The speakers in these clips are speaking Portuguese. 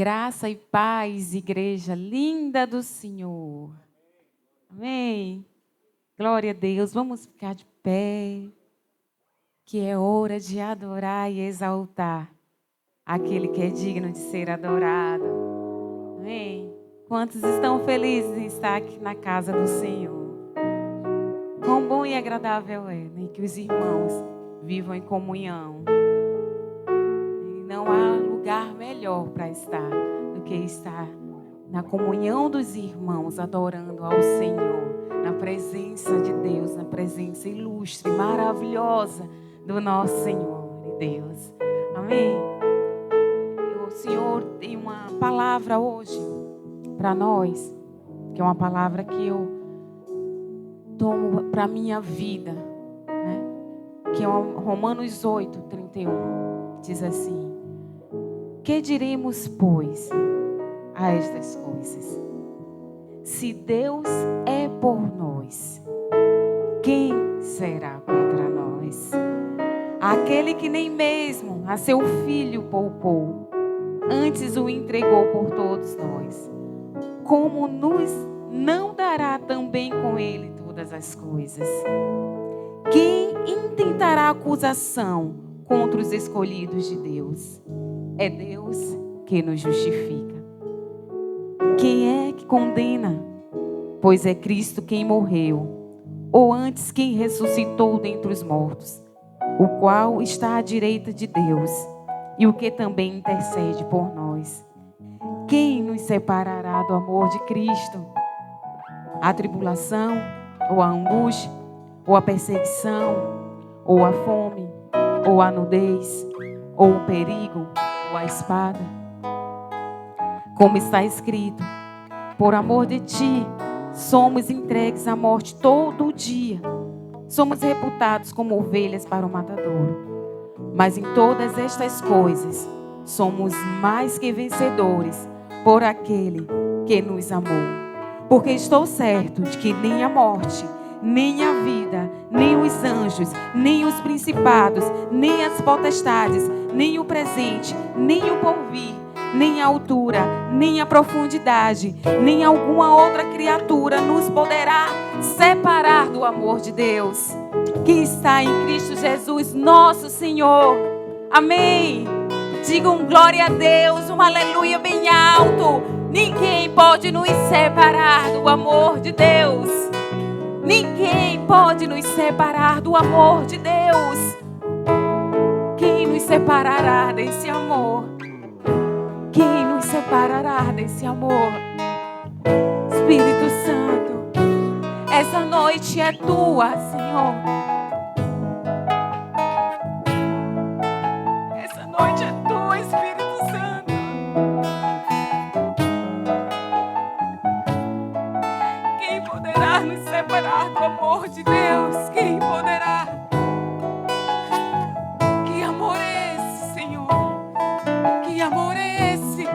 Graça e paz, igreja linda do Senhor. Amém. Glória a Deus. Vamos ficar de pé, que é hora de adorar e exaltar aquele que é digno de ser adorado. Amém. Quantos estão felizes em estar aqui na casa do Senhor? Quão bom e agradável é, né, que os irmãos vivam em comunhão. E não há lugar melhor para estar do que estar na comunhão dos irmãos, adorando ao Senhor, na presença de Deus, na presença ilustre, maravilhosa do nosso Senhor e Deus. Amém? O Senhor tem uma palavra hoje para nós, que é uma palavra que eu tomo para a minha vida, né? Que é Romanos 8:31, diz assim: que diremos, pois, a estas coisas? Se Deus é por nós, quem será contra nós? Aquele que nem mesmo a seu filho poupou, antes o entregou por todos nós, como nos não dará também com ele todas as coisas? Quem intentará acusação contra os escolhidos de Deus? É Deus que nos justifica. Quem é que condena? Pois é Cristo quem morreu, ou antes quem ressuscitou dentre os mortos, o qual está à direita de Deus, e o que também intercede por nós. Quem nos separará do amor de Cristo? A tribulação, ou a angústia, ou a perseguição, ou a fome, ou a nudez, ou o perigo, ou a espada? Como está escrito: por amor de ti, somos entregues à morte todo dia. Somos reputados como ovelhas para o matadouro. Mas em todas estas coisas, somos mais que vencedores por aquele que nos amou. Porque estou certo de que nem a morte, nem a vida, nem os anjos, nem os principados, nem as potestades, nem o presente, nem o porvir, nem a altura, nem a profundidade, nem alguma outra criatura nos poderá separar do amor de Deus, que está em Cristo Jesus, nosso Senhor. Amém. Digam glória a Deus, um aleluia bem alto. Ninguém pode nos separar do amor de Deus. Ninguém pode nos separar do amor de Deus. Quem nos separará desse amor? Quem nos separará desse amor? Espírito Santo, essa noite é tua, Senhor. Essa noite é tua, Espírito Santo. Quem poderá nos separar do amor de Deus? Quem poderá? Que amor é esse, Senhor? Que amor é esse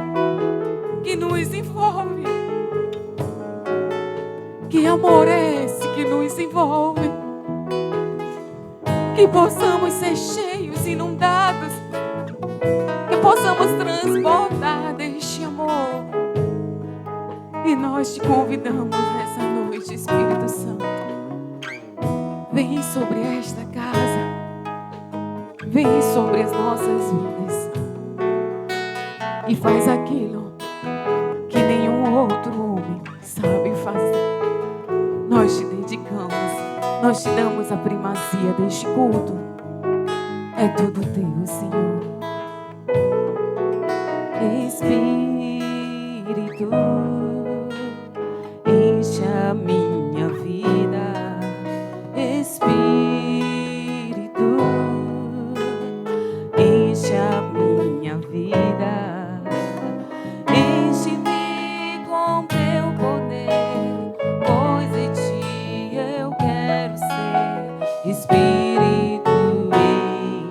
que nos envolve? Que amor é esse que nos envolve? Que possamos ser cheios, inundados, que possamos transbordar deste amor. E nós te convidamos nessa noite, Espírito Santo. Vem sobre esta casa, vem sobre as nossas vidas e faz aquilo que nenhum outro homem sabe fazer. Nós te dedicamos, nós te damos a primazia deste culto. É tudo teu, Senhor. Espírito, enche a minha vida. Espírito, enche a minha vida. Enche-me com teu poder, pois em ti eu quero ser. Espírito,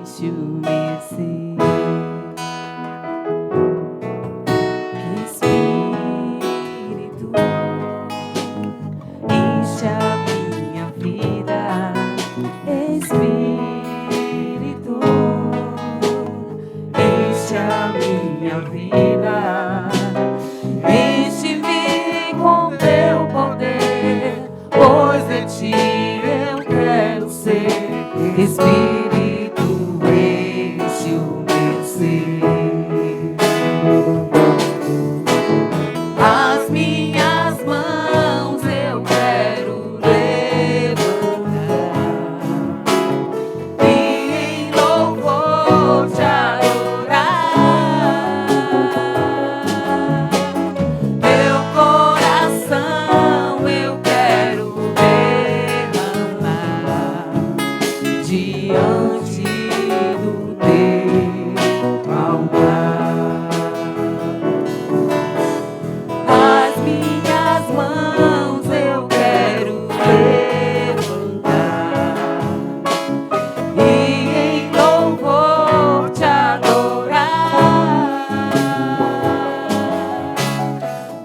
enche o meu ser. Espírito, Diante eu quero ser, Espírito enche o meu ser. As minhas mãos eu quero levantar e em louvor te adorar. Meu coração eu quero derramar diante do teu altar. As minhas mãos eu quero levantar e em louvor te adorar.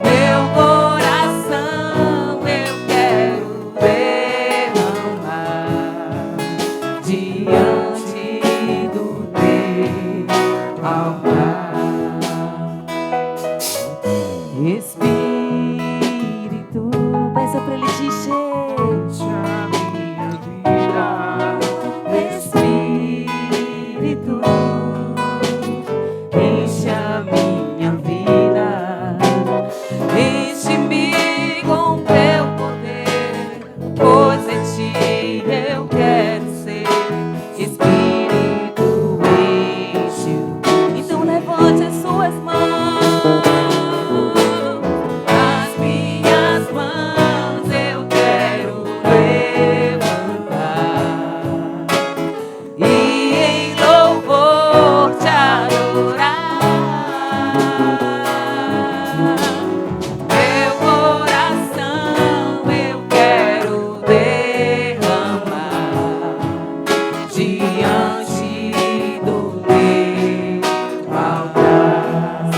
Meu coração eu quero derramar diante do teu altar. Espírito, peça pra ele te encher a minha vida. Espírito, enche a minha vida. Enche-me com teu poder, pois em ti eu quero ser. Espírito, enche. Então levante as suas mãos. As minhas mãos eu quero levantar e em louvor te adorar. Meu coração eu quero derramar diante do teu altar.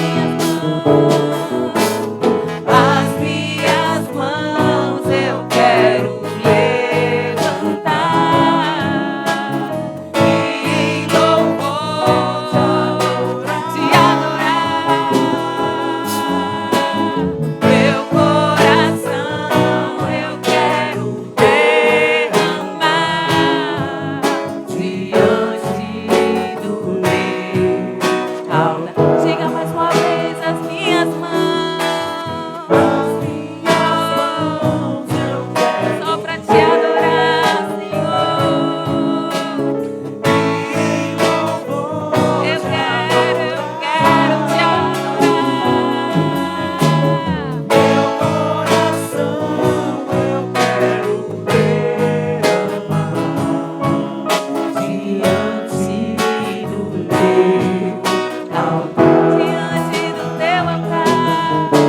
As minhas mãos eu quero levantar e em louvor te adorar. Meu coração eu quero derramar diante do teu altar. Diga mais uma vez: as minhas mãos. As minhas mãos eu quero só pra te adorar, Senhor. Eu quero te adorar. Meu coração eu quero derramar diante do teu altar. Diante do teu altar. Diante do teu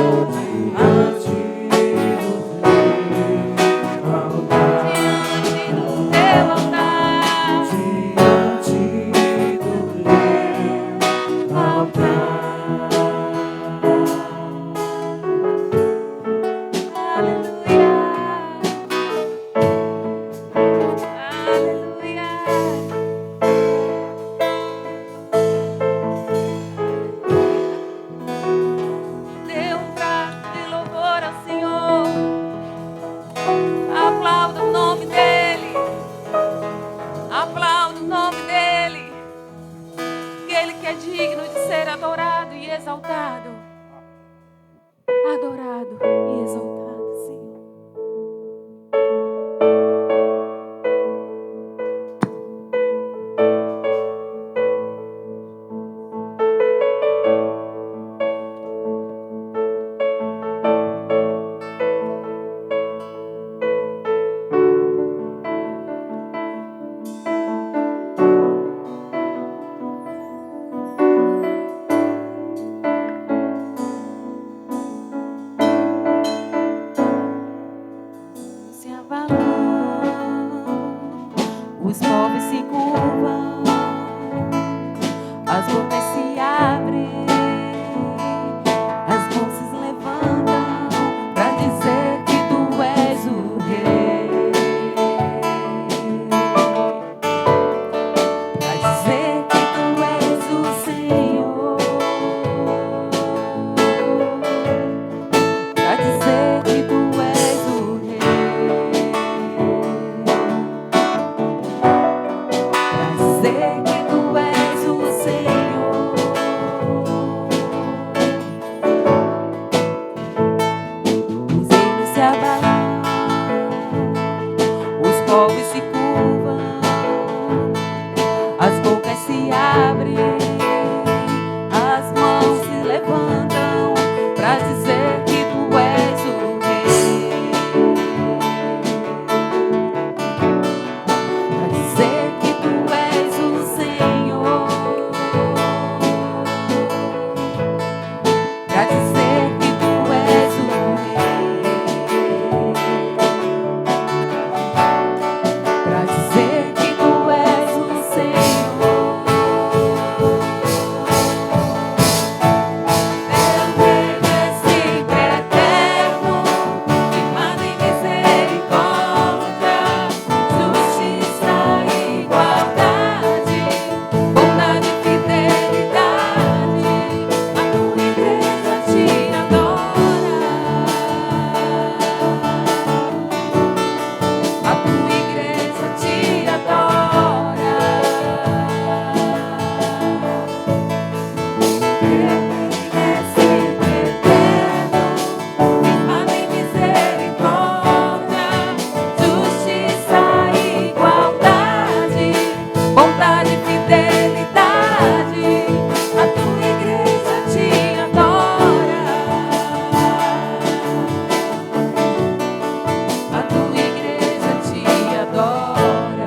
altar. Diante do teu altar. Diante do teu altar. Aleluia. Aleluia. Dê um trato de louvor ao Senhor. Aplauda o nome dEle. Aplauda o nome dEle. Que Ele que é digno de ser adorado e exaltado. Adorado e exaltado, Senhor. Se abalam, os povos se curvam, as bocas se abrem, as mãos se levantam pra dizer que tu és o Rei, pra dizer que tu és o Senhor, pra dizer que tu és o Rei. povos se curvam, as bocas se abrem, as mãos se levantam para dizer que tu és o Rei, para dizer que tu és o Senhor, para dizer que tu és o Rei, para dizer que tu és o Senhor. Teu reino é sempre eterno, firmado em misericórdia, justiça e igualdade, bondade e fidelidade. A tua igreja te adora, a tua igreja te adora. Teu reino é sempre eterno, firmado em misericórdia, justiça e igualdade, bondade e fidelidade. A tua igreja te adora, a tua igreja te adora.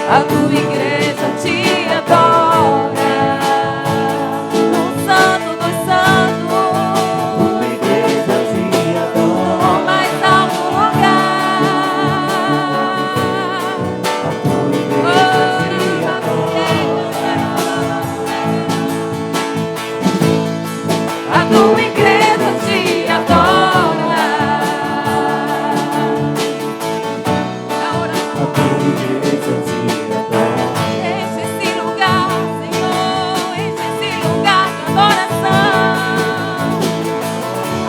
A tua igreja te adora. O santo dos santos. Tua igreja te adora. No mais alto lugar. A tua igreja te adora. A tua igreja te adora. A tua igreja te adora. Enche esse lugar, Senhor, enche esse lugar de adoração.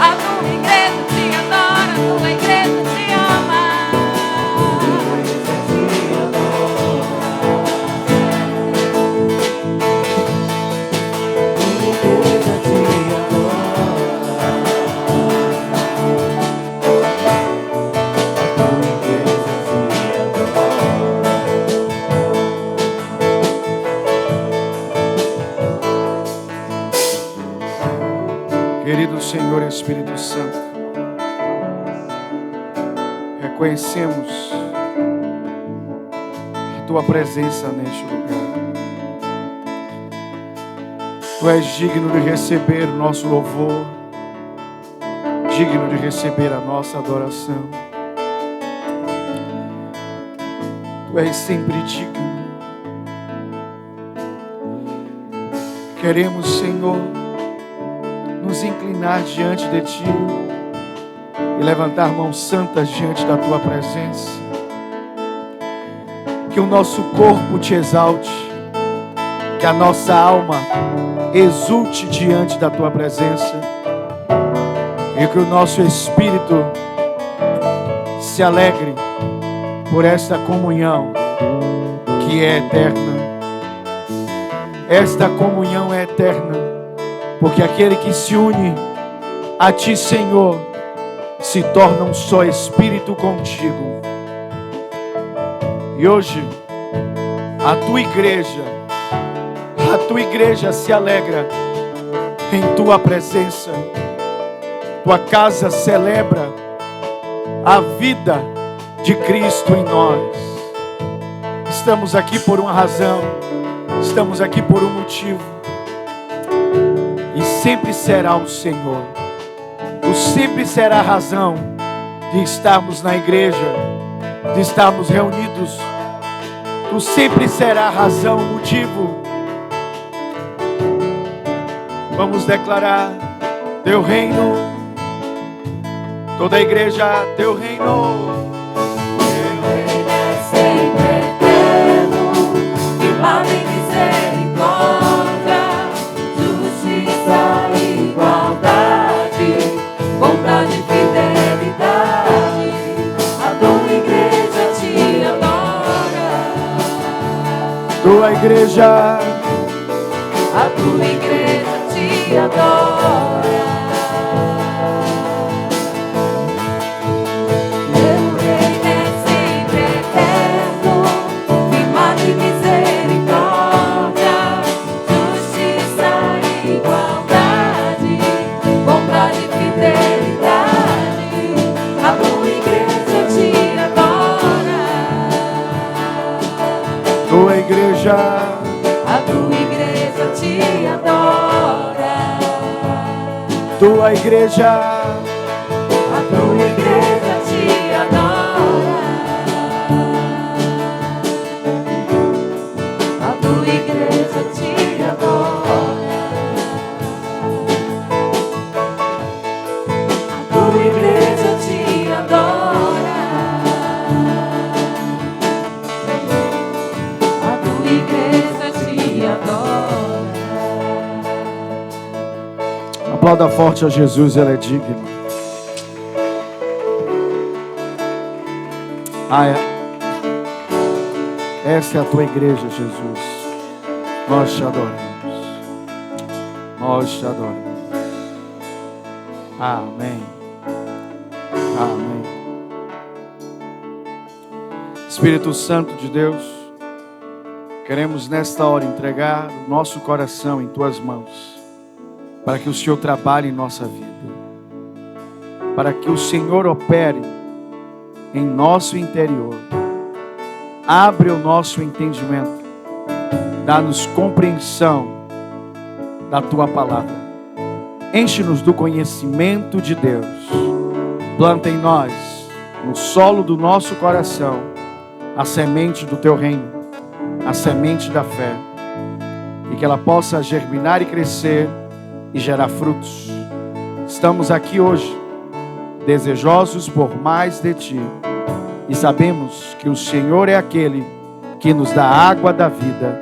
A tua igreja te adora, a tua igreja te ama. Querido Senhor Espírito Santo, reconhecemos a Tua presença neste lugar. Tu és digno de receber o nosso louvor, digno de receber a nossa adoração. Tu és sempre digno. Queremos, Senhor, nos inclinar diante de Ti e levantar mãos santas diante da Tua presença. Que o nosso corpo Te exalte, que a nossa alma exulte diante da Tua presença e que o nosso espírito se alegre por esta comunhão que é eterna. Esta comunhão é eterna, porque aquele que se une a Ti, Senhor, se torna um só espírito contigo. E hoje, a Tua igreja se alegra em Tua presença. Tua casa celebra a vida de Cristo em nós. Estamos aqui por uma razão, estamos aqui por um motivo. E sempre será o Senhor. Tu sempre será a razão de estarmos na igreja, de estarmos reunidos. Tu sempre será a razão, o motivo. Vamos declarar Teu reino. Toda a igreja, Teu reino. Teu reino é sempre eterno, firmado em misericórdia, justiça e igualdade, bondade e fidelidade. A tua igreja te adora. Tua igreja, A tua igreja te adora. Teu reino é sempre eterno, firmado em misericórdia, justiça e igualdade, bondade e fidelidade. A tua igreja te adora. tua igreja, A tua igreja te adora. tua igreja, A tua igreja te adora. A tua igreja te adora. A tua igreja te adora. A tua igreja te adora. aplauda forte a Jesus, Ele é digno. Essa é a Tua igreja, Jesus. Nós Te adoramos. Nós Te adoramos. Amém. Amém. Espírito Santo de Deus, queremos nesta hora entregar o nosso coração em Tuas mãos, para que o Senhor trabalhe em nossa vida, para que o Senhor opere em nosso interior, Abre o nosso entendimento. Dá-nos compreensão da Tua palavra. Enche-nos do conhecimento de Deus. Planta em nós, no solo do nosso coração, a semente do Teu reino, a semente da fé. E que ela possa germinar e crescer e gerar frutos. Estamos aqui hoje, desejosos por mais de Ti. E sabemos que o Senhor é aquele que nos dá a água da vida.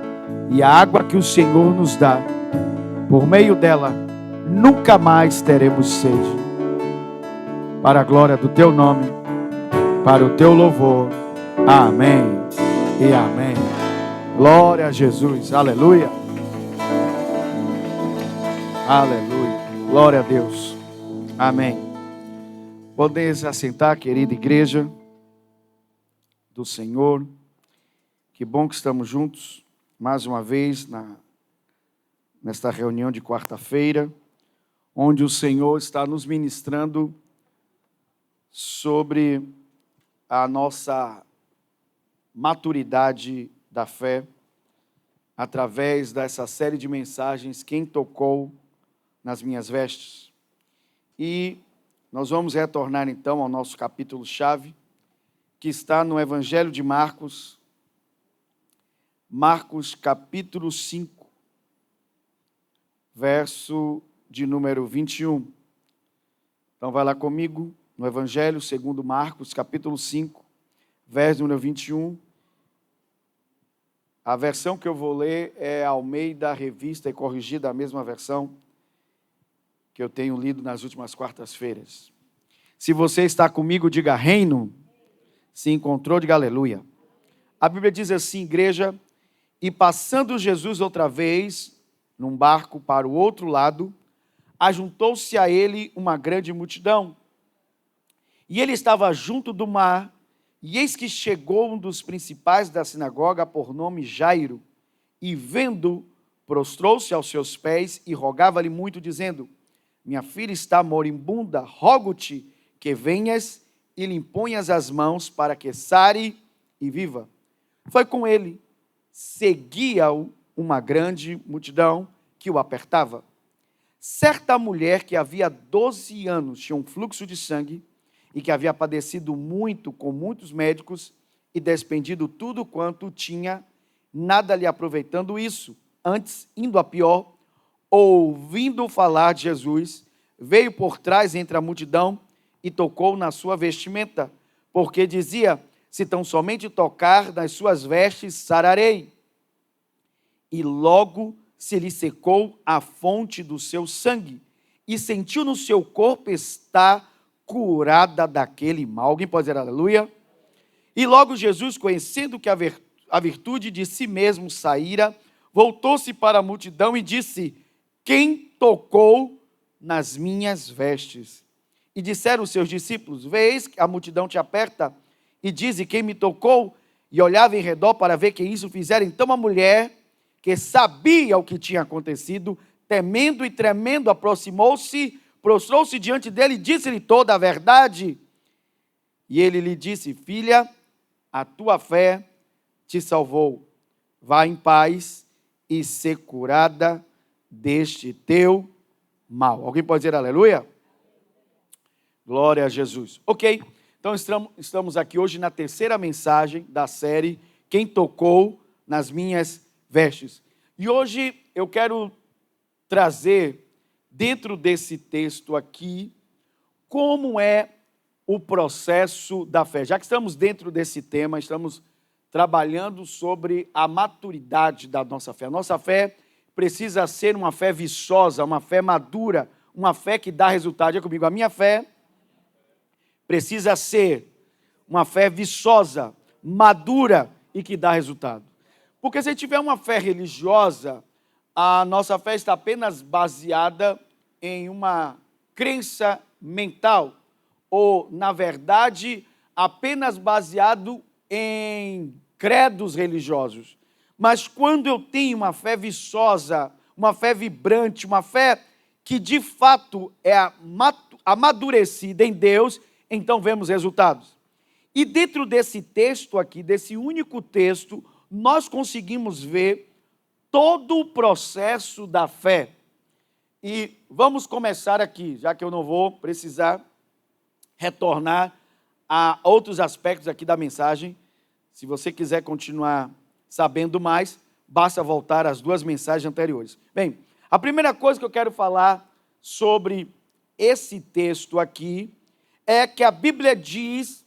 E a água que o Senhor nos dá, por meio dela, nunca mais teremos sede. Para a glória do Teu nome, para o Teu louvor. Amém e amém. Glória a Jesus. Aleluia. Aleluia. Glória a Deus. Amém. Podem se assentar, querida igreja do Senhor. Que bom que estamos juntos mais uma vez nesta reunião de quarta-feira, onde o Senhor está nos ministrando sobre a nossa maturidade da fé, através dessa série de mensagens, Quem Tocou nas Minhas Vestes. E nós vamos retornar então ao nosso capítulo-chave, que está no Evangelho de Marcos, Marcos capítulo 5, verso de número 21. Então vai lá comigo no Evangelho segundo Marcos, capítulo 5, verso número 21. A versão que eu vou ler é Almeida Revista e Corrigida, a mesma versão que eu tenho lido nas últimas quartas-feiras. Se você está comigo, diga reino. Se encontrou, diga aleluia. A Bíblia diz assim, igreja: e passando Jesus outra vez num barco para o outro lado, ajuntou-se a ele uma grande multidão. E ele estava junto do mar, e eis que chegou um dos principais da sinagoga, por nome Jairo, e vendo, prostrou-se aos seus pés e rogava-lhe muito, dizendo: minha filha está moribunda, rogo-te que venhas e lhe imponhas as mãos para que sare e viva. Foi com ele. Seguia-o uma grande multidão que o apertava. Certa mulher que havia 12 anos tinha um fluxo de sangue e que havia padecido muito com muitos médicos e despendido tudo quanto tinha, nada lhe aproveitando isso. Antes, indo a pior, ouvindo falar de Jesus, veio por trás entre a multidão e tocou na sua vestimenta, porque dizia: se tão somente tocar nas suas vestes, sararei. E logo se lhe secou a fonte do seu sangue, e sentiu no seu corpo estar curada daquele mal. Alguém pode dizer aleluia? E logo Jesus, conhecendo que a virtude de si mesmo saíra, voltou-se para a multidão e disse: quem tocou nas minhas vestes? E disseram os seus discípulos: vês que a multidão te aperta e diz: quem me tocou? E olhava em redor para ver quem isso fizera. Então a mulher, que sabia o que tinha acontecido, temendo e tremendo, aproximou-se, prostrou-se diante dele e disse-lhe toda a verdade. E ele lhe disse: filha, a tua fé te salvou. Vá em paz e ser curada deste teu mal. Alguém pode dizer aleluia? Glória a Jesus. Ok, então estamos aqui hoje na terceira mensagem da série Quem Tocou nas Minhas Vestes. E hoje eu quero trazer, dentro desse texto aqui, como é o processo da fé. Já que estamos dentro desse tema, estamos trabalhando sobre a maturidade da nossa fé. A nossa fé precisa ser uma fé viçosa, uma fé madura, uma fé que dá resultado. Diga comigo, a minha fé precisa ser uma fé viçosa, madura e que dá resultado. Porque se tiver uma fé religiosa, a nossa fé está apenas baseada em uma crença mental, ou, na verdade, apenas baseado em credos religiosos. Mas quando eu tenho uma fé viçosa, uma fé vibrante, uma fé que de fato é amadurecida em Deus, então vemos resultados. E dentro desse texto aqui, desse único texto, nós conseguimos ver todo o processo da fé. E vamos começar aqui, já que eu não vou precisar retornar a outros aspectos aqui da mensagem. Se você quiser continuar sabendo mais, basta voltar às 2 mensagens anteriores. Bem, a primeira coisa que eu quero falar sobre esse texto aqui é que a Bíblia diz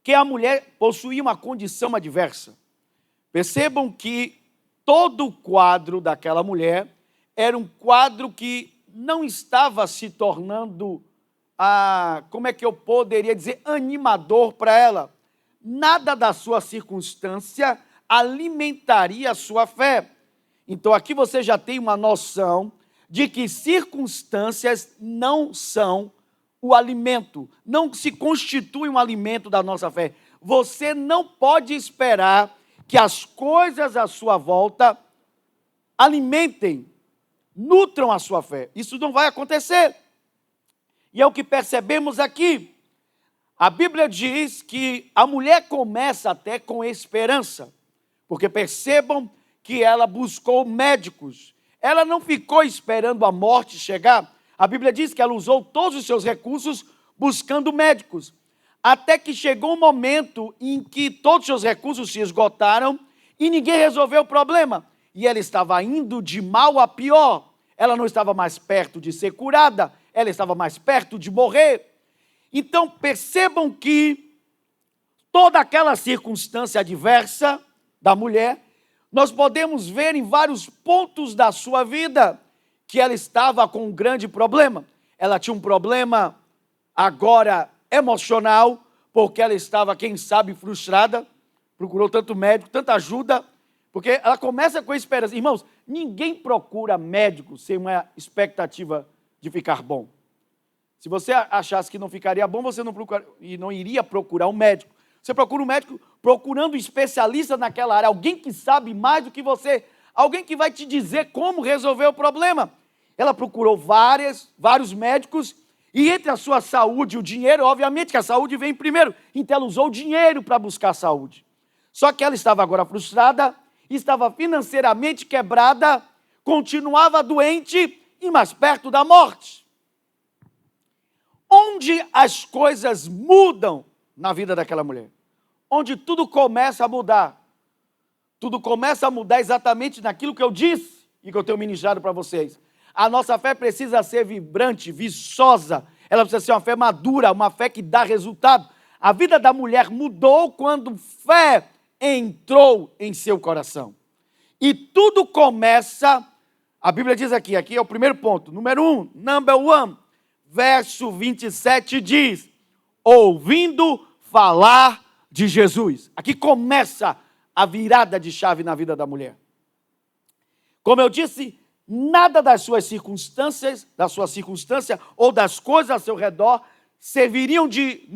que a mulher possuía uma condição adversa. Percebam que todo o quadro daquela mulher era um quadro que não estava se tornando, como é que eu poderia dizer, animador para ela. Nada da sua circunstância alimentaria a sua fé. Então aqui você já tem uma noção de que circunstâncias não são o alimento, não se constitui um alimento da nossa fé. Você não pode esperar que as coisas à sua volta alimentem, nutram a sua fé. Isso não vai acontecer. E é o que percebemos aqui. A Bíblia diz que a mulher começa até com esperança, porque percebam que ela buscou médicos. Ela não ficou esperando a morte chegar. A Bíblia diz que ela usou todos os seus recursos buscando médicos, até que chegou um momento em que todos os seus recursos se esgotaram e ninguém resolveu o problema. E ela estava indo de mal a pior. Ela não estava mais perto de ser curada, ela estava mais perto de morrer. Então percebam que toda aquela circunstância adversa da mulher, nós podemos ver em vários pontos da sua vida que ela estava com um grande problema. Ela tinha um problema agora emocional, porque ela estava, quem sabe, frustrada, procurou tanto médico, tanta ajuda, porque ela começa com esperança. Irmãos, ninguém procura médico sem uma expectativa de ficar bom. Se você achasse que não ficaria bom, você não iria procurar um médico. Você procura um médico procurando um especialista naquela área, alguém que sabe mais do que você, alguém que vai te dizer como resolver o problema. Ela procurou vários médicos, e entre a sua saúde e o dinheiro, obviamente que a saúde vem primeiro, então ela usou o dinheiro para buscar a saúde. Só que ela estava agora frustrada, estava financeiramente quebrada, continuava doente e mais perto da morte. Onde as coisas mudam na vida daquela mulher? Onde tudo começa a mudar. Tudo começa a mudar exatamente naquilo que eu disse e que eu tenho ministrado para vocês. A nossa fé precisa ser vibrante, viçosa. Ela precisa ser uma fé madura, uma fé que dá resultado. A vida da mulher mudou quando fé entrou em seu coração. E tudo começa, a Bíblia diz aqui é o primeiro ponto, number one, verso 27 diz, ouvindo falar de Jesus. Aqui começa a virada de chave na vida da mulher. Como eu disse, nada das suas circunstâncias, da sua circunstância ou das coisas ao seu redor serviriam de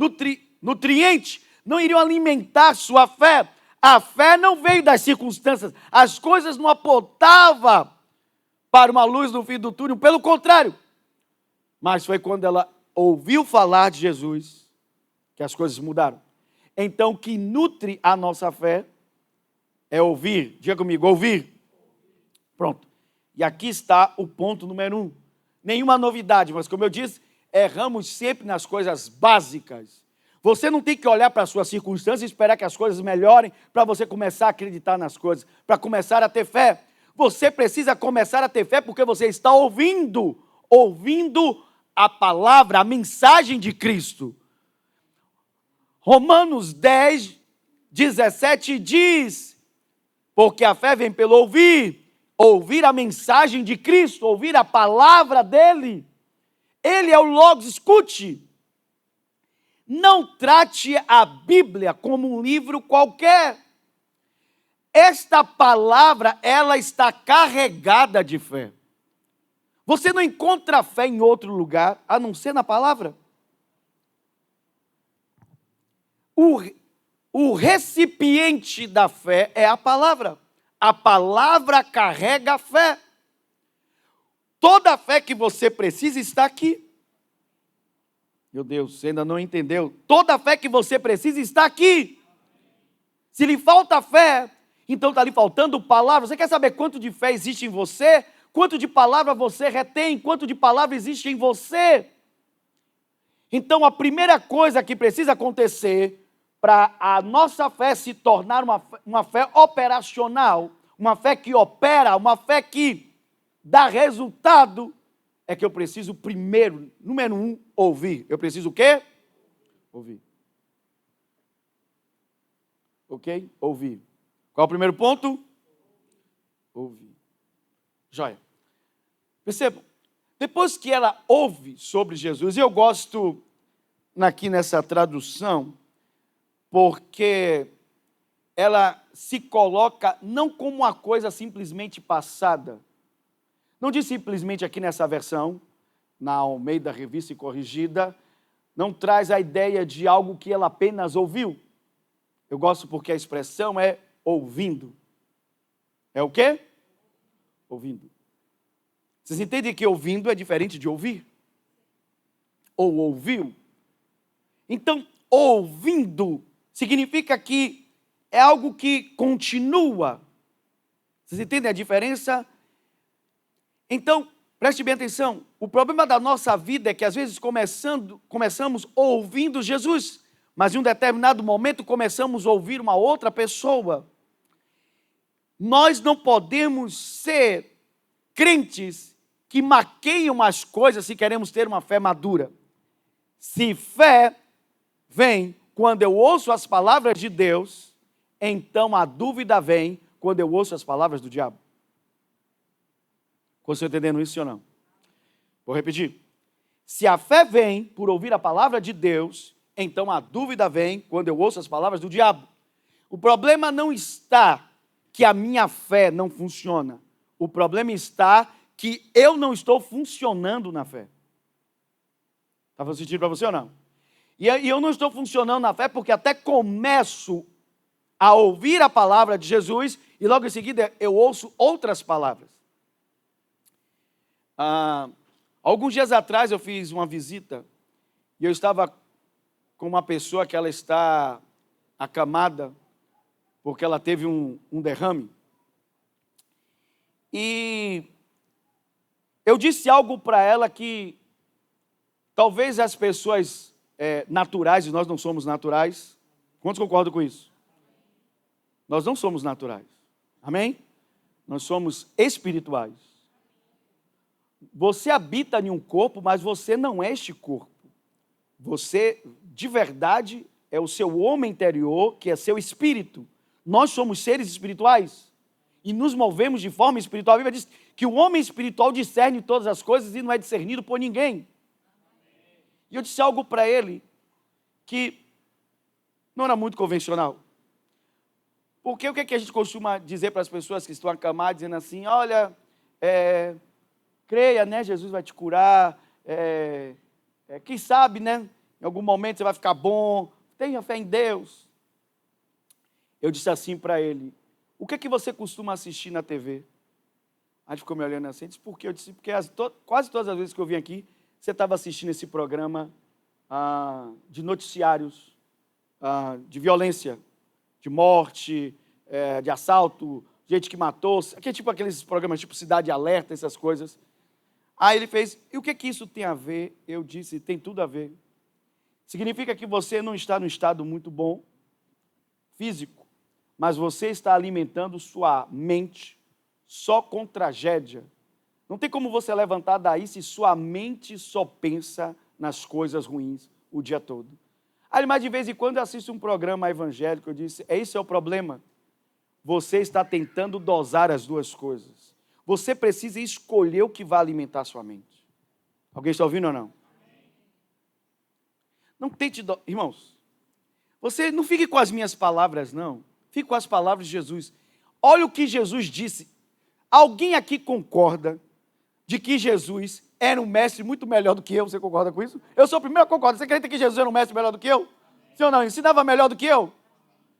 nutriente, não iriam alimentar sua fé. A fé não veio das circunstâncias, as coisas não apontavam para uma luz no fim do túnel, pelo contrário. Mas foi quando ela ouviu falar de Jesus que as coisas mudaram. Então, o que nutre a nossa fé é ouvir. Diga comigo, ouvir. Pronto. E aqui está o ponto número 1. Nenhuma novidade, mas como eu disse, erramos sempre nas coisas básicas. Você não tem que olhar para a sua circunstância e esperar que as coisas melhorem para você começar a acreditar nas coisas, para começar a ter fé. Você precisa começar a ter fé porque você está ouvindo a palavra, a mensagem de Cristo. Romanos 10, 17 diz, porque a fé vem pelo ouvir a mensagem de Cristo, ouvir a palavra dele. Ele é o Logos, escute. Não trate a Bíblia como um livro qualquer. Esta palavra, ela está carregada de fé. Você não encontra fé em outro lugar, a não ser na palavra. O recipiente da fé é a palavra. A palavra carrega a fé. Toda a fé que você precisa está aqui. Meu Deus, você ainda não entendeu. Toda a fé que você precisa está aqui. Se lhe falta fé, então está lhe faltando palavra. Você quer saber quanto de fé existe em você? Quanto de palavra você retém? Quanto de palavra existe em você? Então a primeira coisa que precisa acontecer para a nossa fé se tornar uma fé operacional, uma fé que opera, uma fé que dá resultado, é que eu preciso primeiro, número 1, ouvir. Eu preciso o quê? Ouvir. Ok? Ouvir. Qual é o primeiro ponto? Ouvir. Joia. Percebam, depois que ela ouve sobre Jesus, e eu gosto aqui nessa tradução, porque ela se coloca não como uma coisa simplesmente passada. Não diz simplesmente aqui nessa versão, na Almeida Revista e Corrigida, não traz a ideia de algo que ela apenas ouviu. Eu gosto porque a expressão é ouvindo. É o quê? Ouvindo. Vocês entendem que ouvindo é diferente de ouvir? Ou ouviu? Então, ouvindo significa que é algo que continua. Vocês entendem a diferença? Então, preste bem atenção. O problema da nossa vida é que às vezes começamos ouvindo Jesus, mas em um determinado momento começamos a ouvir uma outra pessoa. Nós não podemos ser crentes que maqueiam as coisas se queremos ter uma fé madura. Se fé vem quando eu ouço as palavras de Deus, então a dúvida vem quando eu ouço as palavras do diabo. Vocês estão entendendo isso ou não? Vou repetir. Se a fé vem por ouvir a palavra de Deus, então a dúvida vem quando eu ouço as palavras do diabo. O problema não está que a minha fé não funciona. O problema está que eu não estou funcionando na fé. Está fazendo sentido para você ou não? E eu não estou funcionando na fé porque até começo a ouvir a palavra de Jesus e logo em seguida eu ouço outras palavras. Alguns dias atrás eu fiz uma visita e eu estava com uma pessoa que ela está acamada porque ela teve um derrame. E eu disse algo para ela que talvez as pessoas naturais, e nós não somos naturais. Quantos concordam com isso? Nós não somos naturais. Amém? Nós somos espirituais. Você habita em um corpo, mas você não é este corpo. Você, de verdade, é o seu homem interior, que é seu espírito. Nós somos seres espirituais e nos movemos de forma espiritual. A Bíblia diz que o homem espiritual discerne todas as coisas e não é discernido por ninguém. E eu disse algo para ele que não era muito convencional. Porque o que a gente costuma dizer para as pessoas que estão acamadas, dizendo assim, olha, creia, né, Jesus vai te curar, quem sabe, né, em algum momento você vai ficar bom, tenha fé em Deus. Eu disse assim para ele, o que você costuma assistir na TV? Aí ele ficou me olhando assim, disse, por quê? Eu disse, porque quase todas as vezes que eu vim aqui, você estava assistindo esse programa de noticiários, de violência, de morte, de assalto, gente que matou, que é tipo aqueles programas tipo Cidade Alerta, essas coisas. Aí ele fez, e o que isso tem a ver? Eu disse, tem tudo a ver. Significa que você não está num estado muito bom, físico, mas você está alimentando sua mente só com tragédia. Não tem como você levantar daí se sua mente só pensa nas coisas ruins o dia todo. Aí, mas de vez em quando eu assisto um programa evangélico, eu disse, esse é o problema. Você está tentando dosar as duas coisas. Você precisa escolher o que vai alimentar a sua mente. Alguém está ouvindo ou não? Não tente, irmãos, você não fique com as minhas palavras, não. Fique com as palavras de Jesus. Olha o que Jesus disse. Alguém aqui concorda de que Jesus era um mestre muito melhor do que eu? Você concorda com isso? Eu sou o primeiro a concordar. Você acredita que Jesus era um mestre melhor do que eu? Sim ou não? Ensinava melhor do que eu?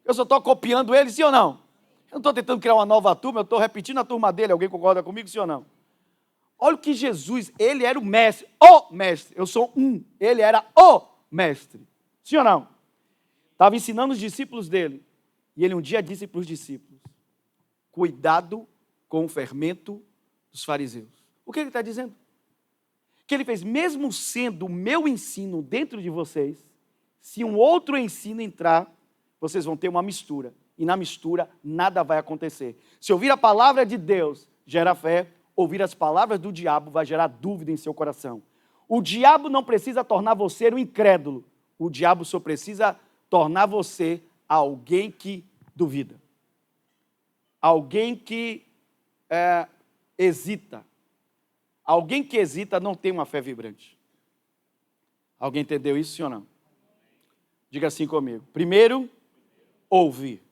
Eu só estou copiando ele, sim ou não? Eu não estou tentando criar uma nova turma, eu estou repetindo a turma dele. Alguém concorda comigo, sim ou não? Olha o que Jesus, ele era o mestre. Eu sou um, ele era o mestre. Sim ou não? Estava ensinando os discípulos dele. E ele um dia disse para os discípulos: cuidado com o fermento dos fariseus. O que ele está dizendo? Que ele fez, mesmo sendo o meu ensino dentro de vocês, se um outro ensino entrar, vocês vão ter uma mistura. E na mistura, nada vai acontecer. Se ouvir a palavra de Deus, gera fé. Ouvir as palavras do diabo vai gerar dúvida em seu coração. O diabo não precisa tornar você um incrédulo. O diabo só precisa tornar você alguém que duvida. Alguém que hesita. Alguém que hesita não tem uma fé vibrante. Alguém entendeu isso, sim ou não? Diga assim comigo. Primeiro, ouvir.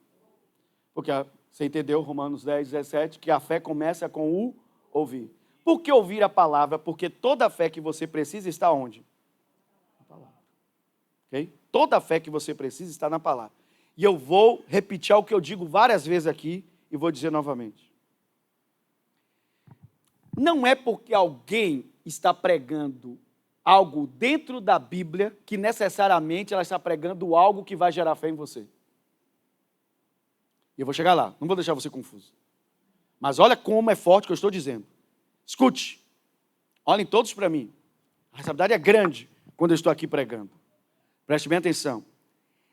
Porque você entendeu, Romanos 10, 17, que a fé começa com o ouvir. Por que ouvir a palavra? Porque toda a fé que você precisa está onde? Na palavra. Ok? Toda a fé que você precisa está na palavra. E eu vou repetir o que eu digo várias vezes aqui e vou dizer novamente. Não é porque alguém está pregando algo dentro da Bíblia que necessariamente ela está pregando algo que vai gerar fé em você. E eu vou chegar lá, não vou deixar você confuso. Mas olha como é forte o que eu estou dizendo. Escute, olhem todos para mim. A responsabilidade é grande quando eu estou aqui pregando. Preste bem atenção.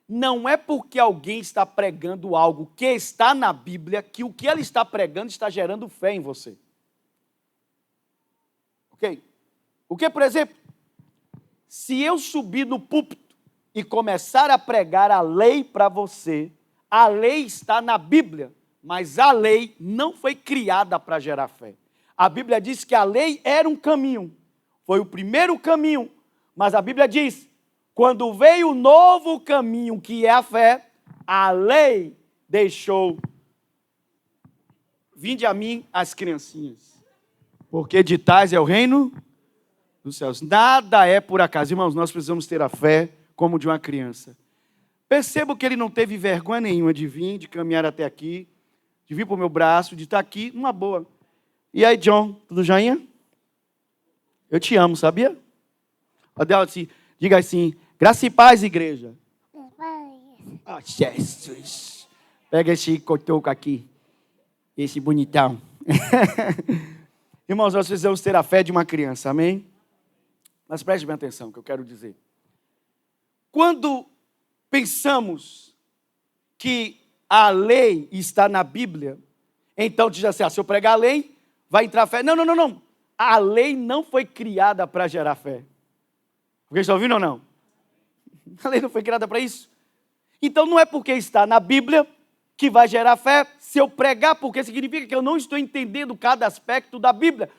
Não é porque alguém está pregando algo que está na Bíblia que o que ele está pregando está gerando fé em você. Ok? O que, por exemplo, se eu subir no púlpito e começar a pregar a lei para você, a lei está na Bíblia, mas a lei não foi criada para gerar fé. A Bíblia diz que a lei era um caminho, foi o primeiro caminho, mas a Bíblia diz, quando veio o novo caminho, que é a fé, a lei deixou. Vinde a mim as criancinhas, porque de tais é o reino dos céus. Nada é por acaso. Irmãos, nós precisamos ter a fé como de uma criança. Percebo que ele não teve vergonha nenhuma de vir, de caminhar até aqui, de vir para o meu braço, de estar aqui, numa boa. E aí, John, tudo joinha? Eu te amo, sabia? Diga assim, graça e paz, igreja. Ah, Jesus. Pega esse cotoco aqui, esse bonitão. Irmãos, nós precisamos ter a fé de uma criança, amém? Mas preste bem atenção no que eu quero dizer. Quando pensamos que a lei está na Bíblia, então diz assim, se eu pregar a lei, vai entrar fé. Não. A lei não foi criada para gerar fé. Vocês estão ouvindo ou não? A lei não foi criada para isso. Então não é porque está na Bíblia que vai gerar fé se eu pregar, porque significa que eu não estou entendendo cada aspecto da Bíblia.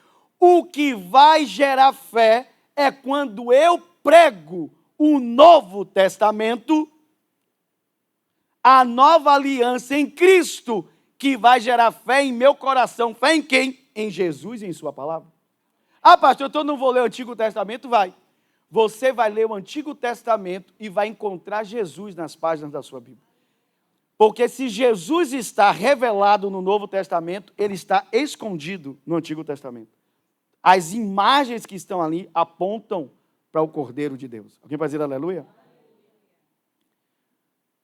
O que vai gerar fé é quando eu prego o Novo Testamento, a nova aliança em Cristo, que vai gerar fé em meu coração. Fé em quem? Em Jesus e em sua palavra. Ah, pastor, então eu não vou ler o Antigo Testamento? Vai. Você vai ler o Antigo Testamento e vai encontrar Jesus nas páginas da sua Bíblia. Porque se Jesus está revelado no Novo Testamento, ele está escondido no Antigo Testamento. As imagens que estão ali apontam para o Cordeiro de Deus. Alguém pode dizer aleluia?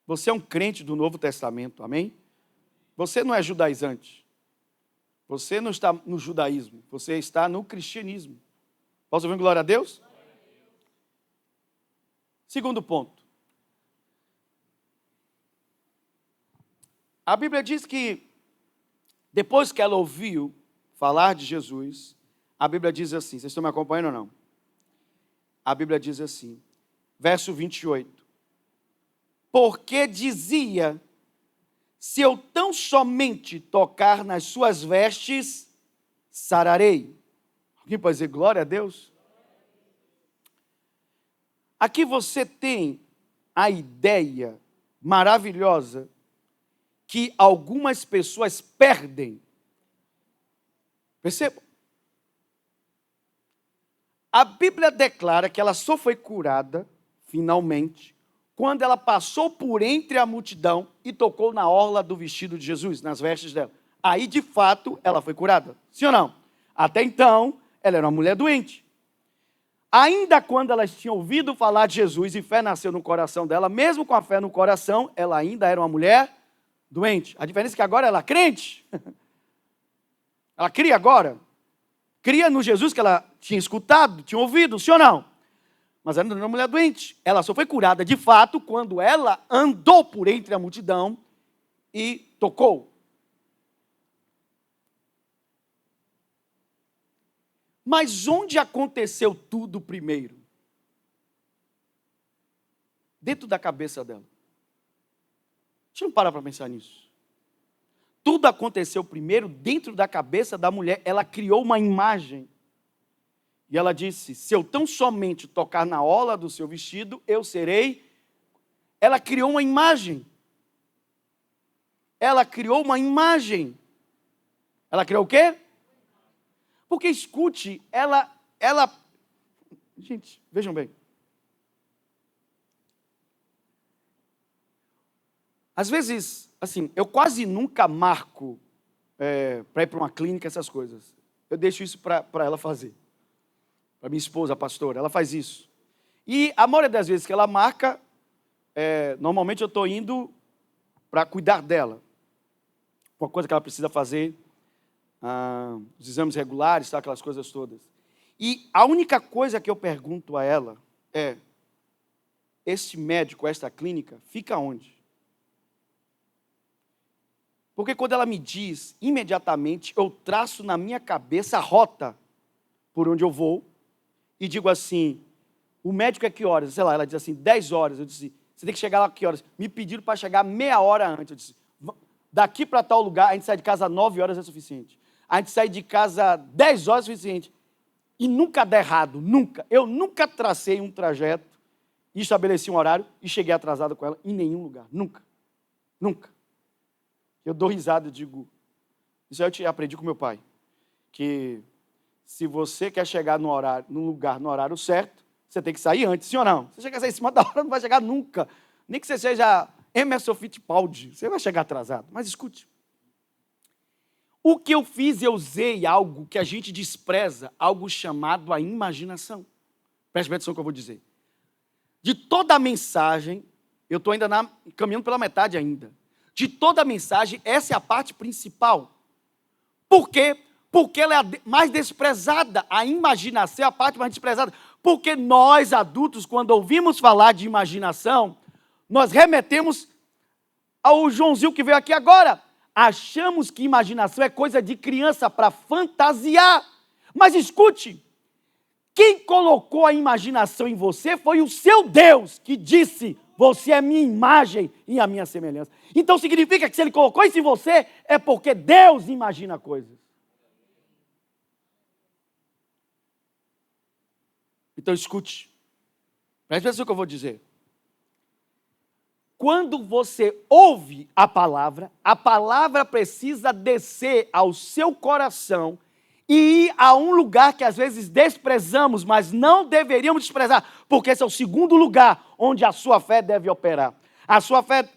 Você é um crente do Novo Testamento, amém? Você não é judaizante. Você não está no judaísmo. Você está no cristianismo. Posso ouvir glória a Deus? Segundo ponto. A Bíblia diz que depois que ela ouviu falar de Jesus, a Bíblia diz assim, vocês estão me acompanhando ou não? A Bíblia diz assim, verso 28. Porque dizia, se eu tão somente tocar nas suas vestes, sararei. Alguém pode dizer glória a Deus? Aqui você tem a ideia maravilhosa que algumas pessoas perdem. Percebam? A Bíblia declara que ela só foi curada, finalmente, quando ela passou por entre a multidão e tocou na orla do vestido de Jesus, nas vestes dela. Aí, de fato, ela foi curada. Sim ou não? Até então, Ela era uma mulher doente. Ainda quando elas tinham ouvido falar de Jesus e fé nasceu no coração dela, mesmo com a fé no coração, ela ainda era uma mulher doente. A diferença é que agora ela é crente. Ela cria agora. Cria no Jesus que ela tinha escutado, tinha ouvido, sim ou não? Mas ela ainda era uma mulher doente. Ela só foi curada de fato quando ela andou por entre a multidão e tocou. Mas onde aconteceu tudo primeiro? Dentro da cabeça dela. Deixa eu parar para pensar nisso. Tudo aconteceu primeiro dentro da cabeça da mulher. Ela criou uma imagem. E ela disse, se eu tão somente tocar na orla do seu vestido, eu serei. Ela criou uma imagem. Ela criou uma imagem. Ela criou o quê? Porque, escute, ela... Gente, vejam bem. Às vezes, assim, eu quase nunca marco para ir para uma clínica, essas coisas. Eu deixo isso para ela fazer. Para minha esposa, a pastora, ela faz isso. E a maioria das vezes que ela marca, normalmente eu estou indo para cuidar dela. Uma coisa que ela precisa fazer, os exames regulares, tá, aquelas coisas todas. E a única coisa que eu pergunto a ela é, este médico, esta clínica, fica onde? Porque quando ela me diz, imediatamente eu traço na minha cabeça a rota por onde eu vou e digo assim, o médico é que horas? Sei lá, ela diz assim, 10 horas. Eu disse, você tem que chegar lá a que horas? Me pediram para chegar meia hora antes. Eu disse, daqui para tal lugar, a gente sai de casa 9 horas é suficiente. A gente sai de casa 10 horas é suficiente. E nunca dá errado, nunca. Eu nunca tracei um trajeto e estabeleci um horário e cheguei atrasado com ela em nenhum lugar. Nunca. Nunca. Eu dou risada e digo, isso eu aprendi com meu pai, que se você quer chegar no lugar, no horário certo, você tem que sair antes, sim ou não? Se você chegar em cima da hora, não vai chegar nunca. Nem que você seja Emerson Fittipaldi, você vai chegar atrasado. Mas escute. O que eu fiz, eu usei algo que a gente despreza, algo chamado a imaginação. Preste atenção no que eu vou dizer. De toda a mensagem, eu estou ainda caminhando pela metade ainda. De toda a mensagem, essa é a parte principal. Por quê? Porque ela é a mais desprezada. A imaginação é a parte mais desprezada. Porque nós, adultos, quando ouvimos falar de imaginação, nós remetemos ao Joãozinho que veio aqui agora. Achamos que imaginação é coisa de criança para fantasiar. Mas escute, quem colocou a imaginação em você foi o seu Deus, que disse, você é minha imagem e a minha semelhança. Então significa que se ele colocou isso em você, é porque Deus imagina coisas. Então escute, preste atenção no que eu vou dizer. Quando você ouve a palavra precisa descer ao seu coração e ir a um lugar que às vezes desprezamos, mas não deveríamos desprezar, porque esse é o segundo lugar onde a sua fé deve operar. A sua fé,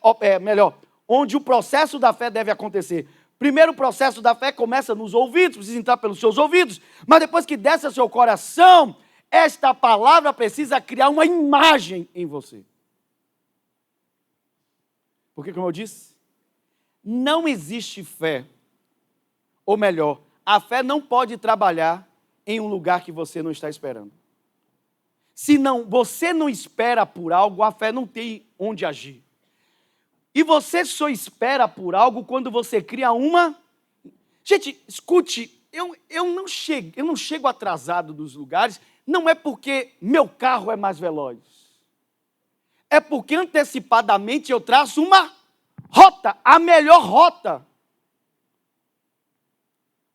onde o processo da fé deve acontecer. Primeiro o processo da fé começa nos ouvidos, precisa entrar pelos seus ouvidos, mas depois que desce ao seu coração, esta palavra precisa criar uma imagem em você. Porque, como eu disse, não existe fé, ou melhor, a fé não pode trabalhar em um lugar que você não está esperando. Se você não espera por algo, a fé não tem onde agir. E você só espera por algo quando você cria uma... Gente, escute, eu não chego atrasado nos lugares, não é porque meu carro é mais veloz. É porque antecipadamente eu traço uma rota, a melhor rota.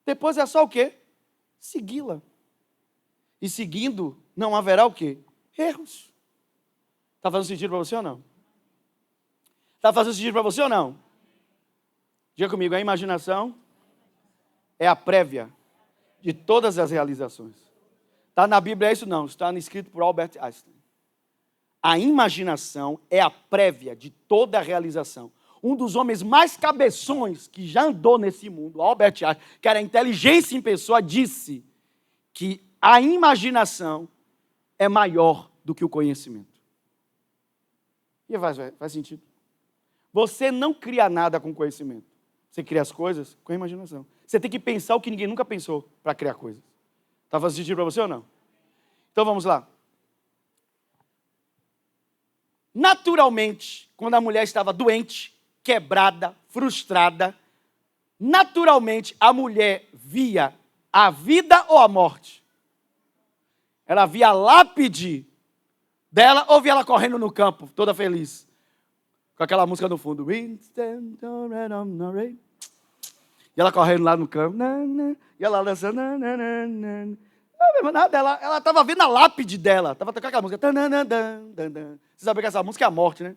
Depois é só o quê? Segui-la. E seguindo, não haverá o quê? Erros. Está fazendo sentido para você ou não? Está fazendo sentido para você ou não? Diga comigo, a imaginação é a prévia de todas as realizações. Está na Bíblia, é isso não, está escrito por Albert Einstein. A imaginação é a prévia de toda a realização. Um dos homens mais cabeções que já andou nesse mundo, Albert Einstein, que era a inteligência em pessoa, disse que a imaginação é maior do que o conhecimento. E faz sentido. Você não cria nada com conhecimento. Você cria as coisas com a imaginação. Você tem que pensar o que ninguém nunca pensou para criar coisas. Está fazendo sentido para você ou não? Então vamos lá. Naturalmente, quando a mulher estava doente, quebrada, frustrada, naturalmente a mulher via a vida ou a morte? Ela via a lápide dela ou via ela correndo no campo, toda feliz? Com aquela música no fundo. E ela correndo lá no campo. E ela dançando. Ela estava vendo a lápide dela. Estava tocando aquela música. Você sabe que essa música é a morte, né?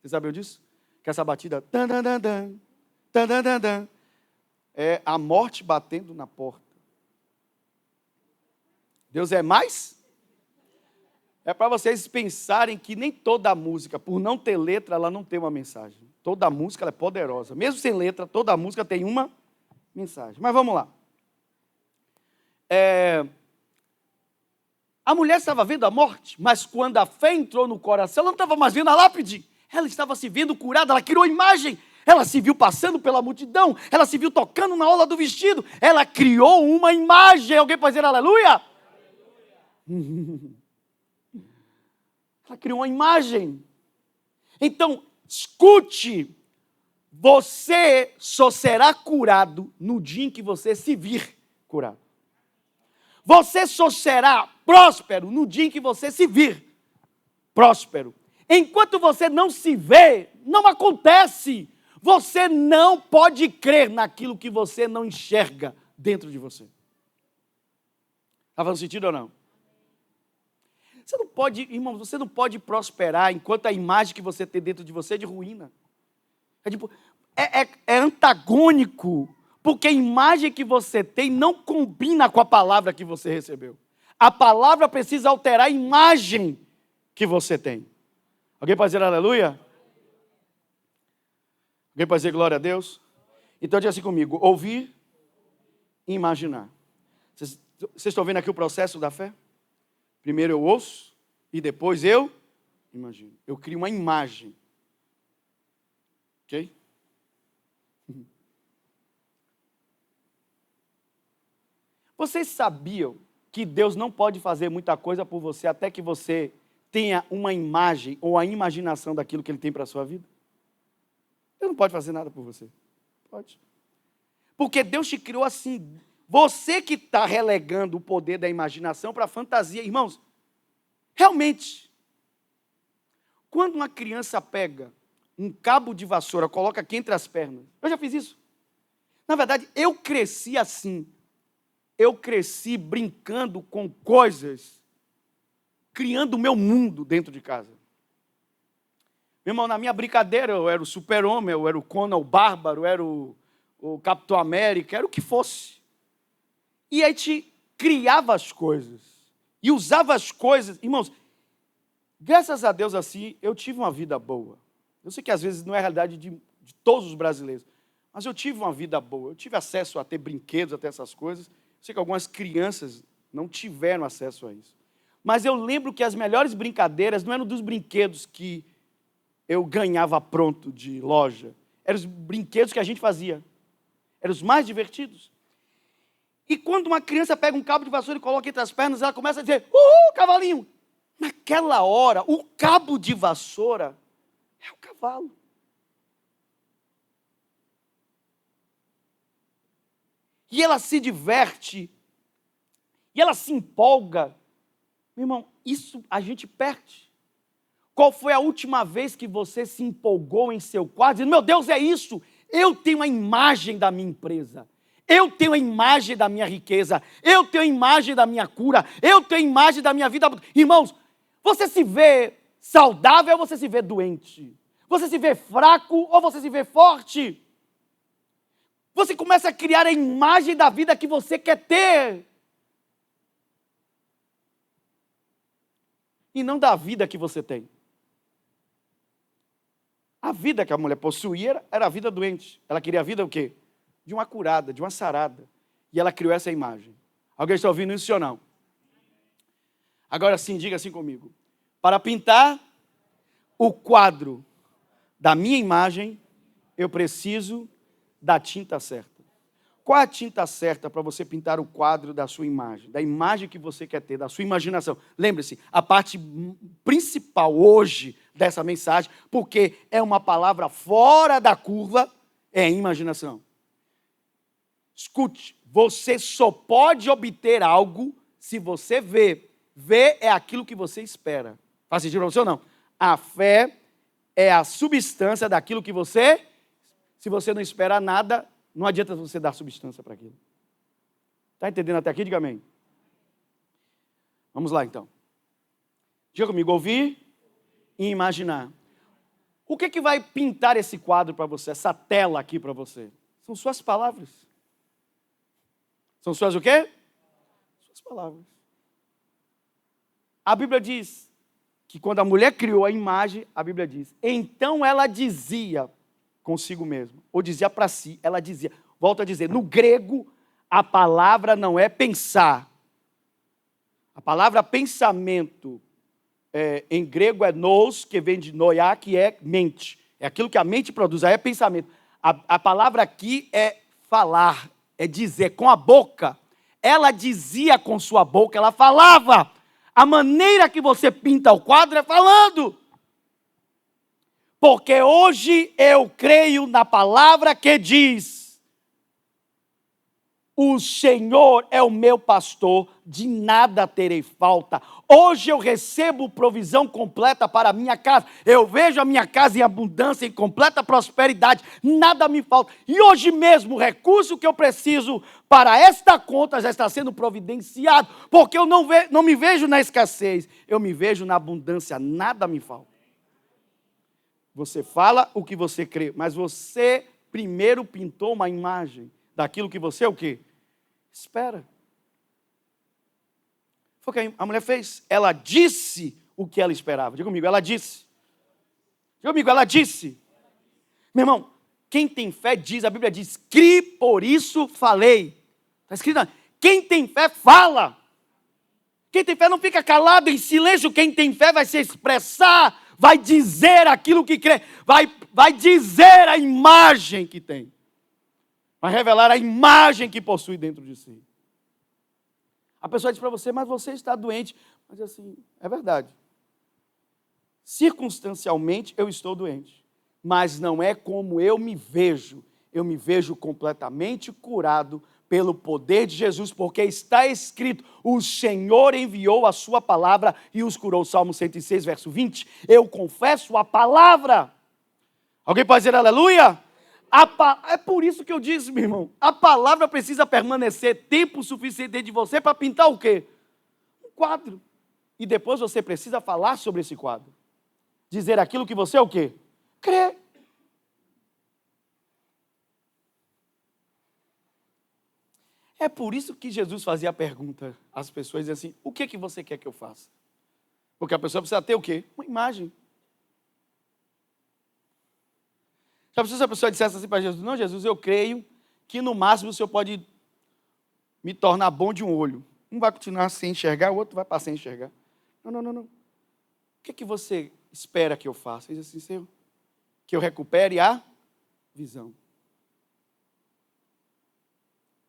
Você sabia disso? Que essa batida. É a morte batendo na porta. Deus é mais? É para vocês pensarem que nem toda música, por não ter letra, ela não tem uma mensagem. Toda música ela é poderosa. Mesmo sem letra, toda música tem uma mensagem. Mas vamos lá. A mulher estava vendo a morte, mas quando a fé entrou no coração, ela não estava mais vendo a lápide. Ela estava se vendo curada, ela criou imagem. Ela se viu passando pela multidão, ela se viu tocando na orla do vestido. Ela criou uma imagem. Alguém pode dizer aleluia? Ela criou uma imagem. Então, escute. Você só será curado no dia em que você se vir curado. Você só será próspero no dia em que você se vir próspero. Enquanto você não se vê, não acontece. Você não pode crer naquilo que você não enxerga dentro de você. Está fazendo sentido ou não? Você não pode, irmão, você não pode prosperar enquanto a imagem que você tem dentro de você é de ruína. É antagônico, porque a imagem que você tem não combina com a palavra que você recebeu. A palavra precisa alterar a imagem que você tem. Alguém pode dizer aleluia? Alguém pode dizer glória a Deus? Então diga assim comigo, ouvir e imaginar. Vocês estão vendo aqui o processo da fé? Primeiro eu ouço e depois eu imagino. Eu crio uma imagem. Ok? Vocês sabiam que Deus não pode fazer muita coisa por você até que você tenha uma imagem ou a imaginação daquilo que Ele tem para a sua vida? Deus não pode fazer nada por você. Pode. Porque Deus te criou assim. Você que está relegando o poder da imaginação para a fantasia. Irmãos, realmente, quando uma criança pega um cabo de vassoura, coloca aqui entre as pernas. Eu já fiz isso. Na verdade, eu cresci assim. Eu cresci brincando com coisas, criando o meu mundo dentro de casa. Meu irmão, na minha brincadeira, eu era o Super-Homem, eu era o Conan, o Bárbaro, eu era o Capitão América, era o que fosse. E a gente criava as coisas. E usava as coisas. Irmãos, graças a Deus assim, eu tive uma vida boa. Eu sei que às vezes não é a realidade de todos os brasileiros. Mas eu tive uma vida boa. Eu tive acesso a ter brinquedos, a ter essas coisas. Eu sei que algumas crianças não tiveram acesso a isso. Mas eu lembro que as melhores brincadeiras não eram dos brinquedos que eu ganhava pronto de loja. Eram os brinquedos que a gente fazia. Eram os mais divertidos. E quando uma criança pega um cabo de vassoura e coloca entre as pernas, ela começa a dizer, uhul, cavalinho. Naquela hora, o cabo de vassoura é o cavalo. E ela se diverte. E ela se empolga. Meu irmão, isso a gente perde. Qual foi a última vez que você se empolgou em seu quarto, dizendo, meu Deus, é isso. Eu tenho a imagem da minha empresa. Eu tenho a imagem da minha riqueza. Eu tenho a imagem da minha cura. Eu tenho a imagem da minha vida. Irmãos, você se vê saudável ou você se vê doente? Você se vê fraco ou você se vê forte? Você começa a criar a imagem da vida que você quer ter. E não da vida que você tem. A vida que a mulher possuía era a vida doente. Ela queria a vida o quê? De uma curada, de uma sarada. E ela criou essa imagem. Alguém está ouvindo isso ou não? Agora sim, diga assim comigo. Para pintar o quadro da minha imagem, eu preciso da tinta certa. Qual é a tinta certa para você pintar o quadro da sua imagem? Da imagem que você quer ter, da sua imaginação. Lembre-se, a parte principal hoje dessa mensagem, porque é uma palavra fora da curva, é imaginação. Escute, você só pode obter algo se você vê. Ver é aquilo que você espera. Faz sentido para você ou não? A fé é a substância daquilo que você... Se você não espera nada, não adianta você dar substância para aquilo. Está entendendo até aqui? Diga amém. Vamos lá, então. Diga comigo, ouvir e imaginar. O que vai pintar esse quadro para você, essa tela aqui para você? São suas palavras. São suas o quê? Suas palavras. A Bíblia diz que quando a mulher criou a imagem, a Bíblia diz, então ela dizia consigo mesma, ou dizia para si, ela dizia, volto a dizer, no grego, a palavra não é pensar. A palavra pensamento, em grego é nous, que vem de noia, que é mente. É aquilo que a mente produz, aí é pensamento. A palavra aqui é falar, é dizer, com a boca. Ela dizia com sua boca, ela falava. A maneira que você pinta o quadro é falando. Porque hoje eu creio na palavra que diz: o Senhor é o meu pastor, de nada terei falta. Hoje eu recebo provisão completa para a minha casa. Eu vejo a minha casa em abundância, em completa prosperidade. Nada me falta. E hoje mesmo o recurso que eu preciso para esta conta já está sendo providenciado. Porque eu não me vejo na escassez. Eu me vejo na abundância. Nada me falta. Você fala o que você crê. Mas você primeiro pintou uma imagem daquilo que você o quê? Espera. Foi o que a mulher fez. Ela disse o que ela esperava. Diga comigo, ela disse. Diga comigo, ela disse. Meu irmão, quem tem fé diz, a Bíblia diz, crie, por isso falei. Está escrito, quem tem fé fala. Quem tem fé não fica calado em silêncio. Quem tem fé vai se expressar, vai dizer aquilo que crê, vai dizer a imagem que tem. Vai revelar a imagem que possui dentro de si. A pessoa diz para você, mas você está doente. Mas assim, é verdade. Circunstancialmente eu estou doente. Mas não é como eu me vejo. Eu me vejo completamente curado pelo poder de Jesus, porque está escrito, o Senhor enviou a sua palavra e os curou. Salmo 106, verso 20. Eu confesso a palavra. Alguém pode dizer aleluia? É por isso que eu disse, meu irmão, a palavra precisa permanecer tempo suficiente dentro de você para pintar o quê? Um quadro. E depois você precisa falar sobre esse quadro. Dizer aquilo que você é o quê? Crê. É por isso que Jesus fazia a pergunta às pessoas, assim, o que você quer que eu faça? Porque a pessoa precisa ter o quê? Uma imagem. Já precisa, se a pessoa dissesse assim para Jesus, não, Jesus, eu creio que no máximo o Senhor pode me tornar bom de um olho. Um vai continuar sem enxergar, o outro vai passar sem enxergar. Não. O que você espera que eu faça? Ele diz assim, Senhor, que eu recupere a visão.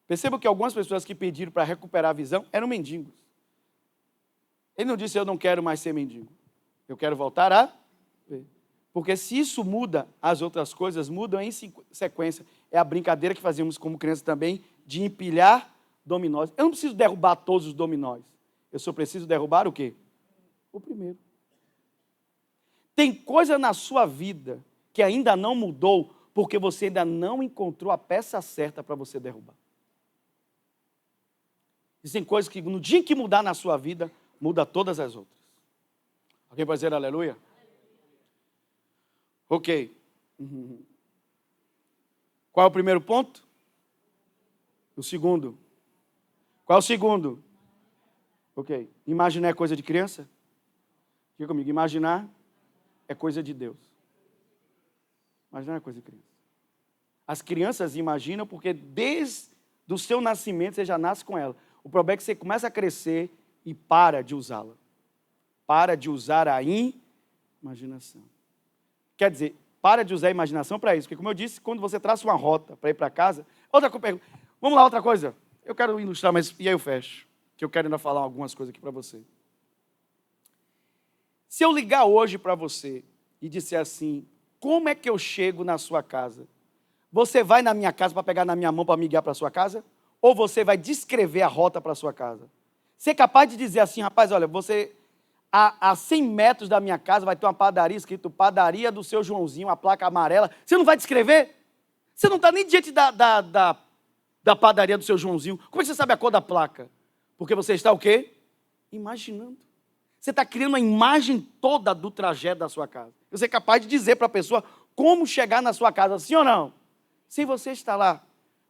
Perceba que algumas pessoas que pediram para recuperar a visão eram mendigos. Ele não disse, eu não quero mais ser mendigo. Eu quero voltar a ver. Porque se isso muda, as outras coisas mudam em sequência. É a brincadeira que fazíamos como criança também, de empilhar dominós. Eu não preciso derrubar todos os dominós. Eu só preciso derrubar o quê? O primeiro. Tem coisa na sua vida que ainda não mudou, porque você ainda não encontrou a peça certa para você derrubar. Existem coisas que no dia que mudar na sua vida, muda todas as outras. Alguém pode dizer aleluia? Ok. Qual é o primeiro ponto? O segundo. Qual é o segundo? Ok. Imaginar é coisa de criança? Diga comigo. Imaginar é coisa de Deus. Imaginar é coisa de criança. As crianças imaginam porque desde o seu nascimento você já nasce com ela. O problema é que você começa a crescer e para de usá-la. Para de usar a imaginação. Quer dizer, para de usar a imaginação para isso. Porque, como eu disse, quando você traça uma rota para ir para casa... Outra coisa, vamos lá, outra coisa. Eu quero ilustrar, mas e aí eu fecho. Que eu quero ainda falar algumas coisas aqui para você. Se eu ligar hoje para você e disser assim, como é que eu chego na sua casa? Você vai na minha casa para pegar na minha mão para me guiar para a sua casa? Ou você vai descrever a rota para a sua casa? Você é capaz de dizer assim, rapaz, olha, você... A 100 metros da minha casa vai ter uma padaria escrito padaria do seu Joãozinho, a placa amarela. Você não vai descrever? Você não está nem diante da padaria do seu Joãozinho. Como é que você sabe a cor da placa? Porque você está o quê? Imaginando. Você está criando uma imagem toda do trajeto da sua casa. Você é capaz de dizer para a pessoa como chegar na sua casa, sim ou não? Se você está lá,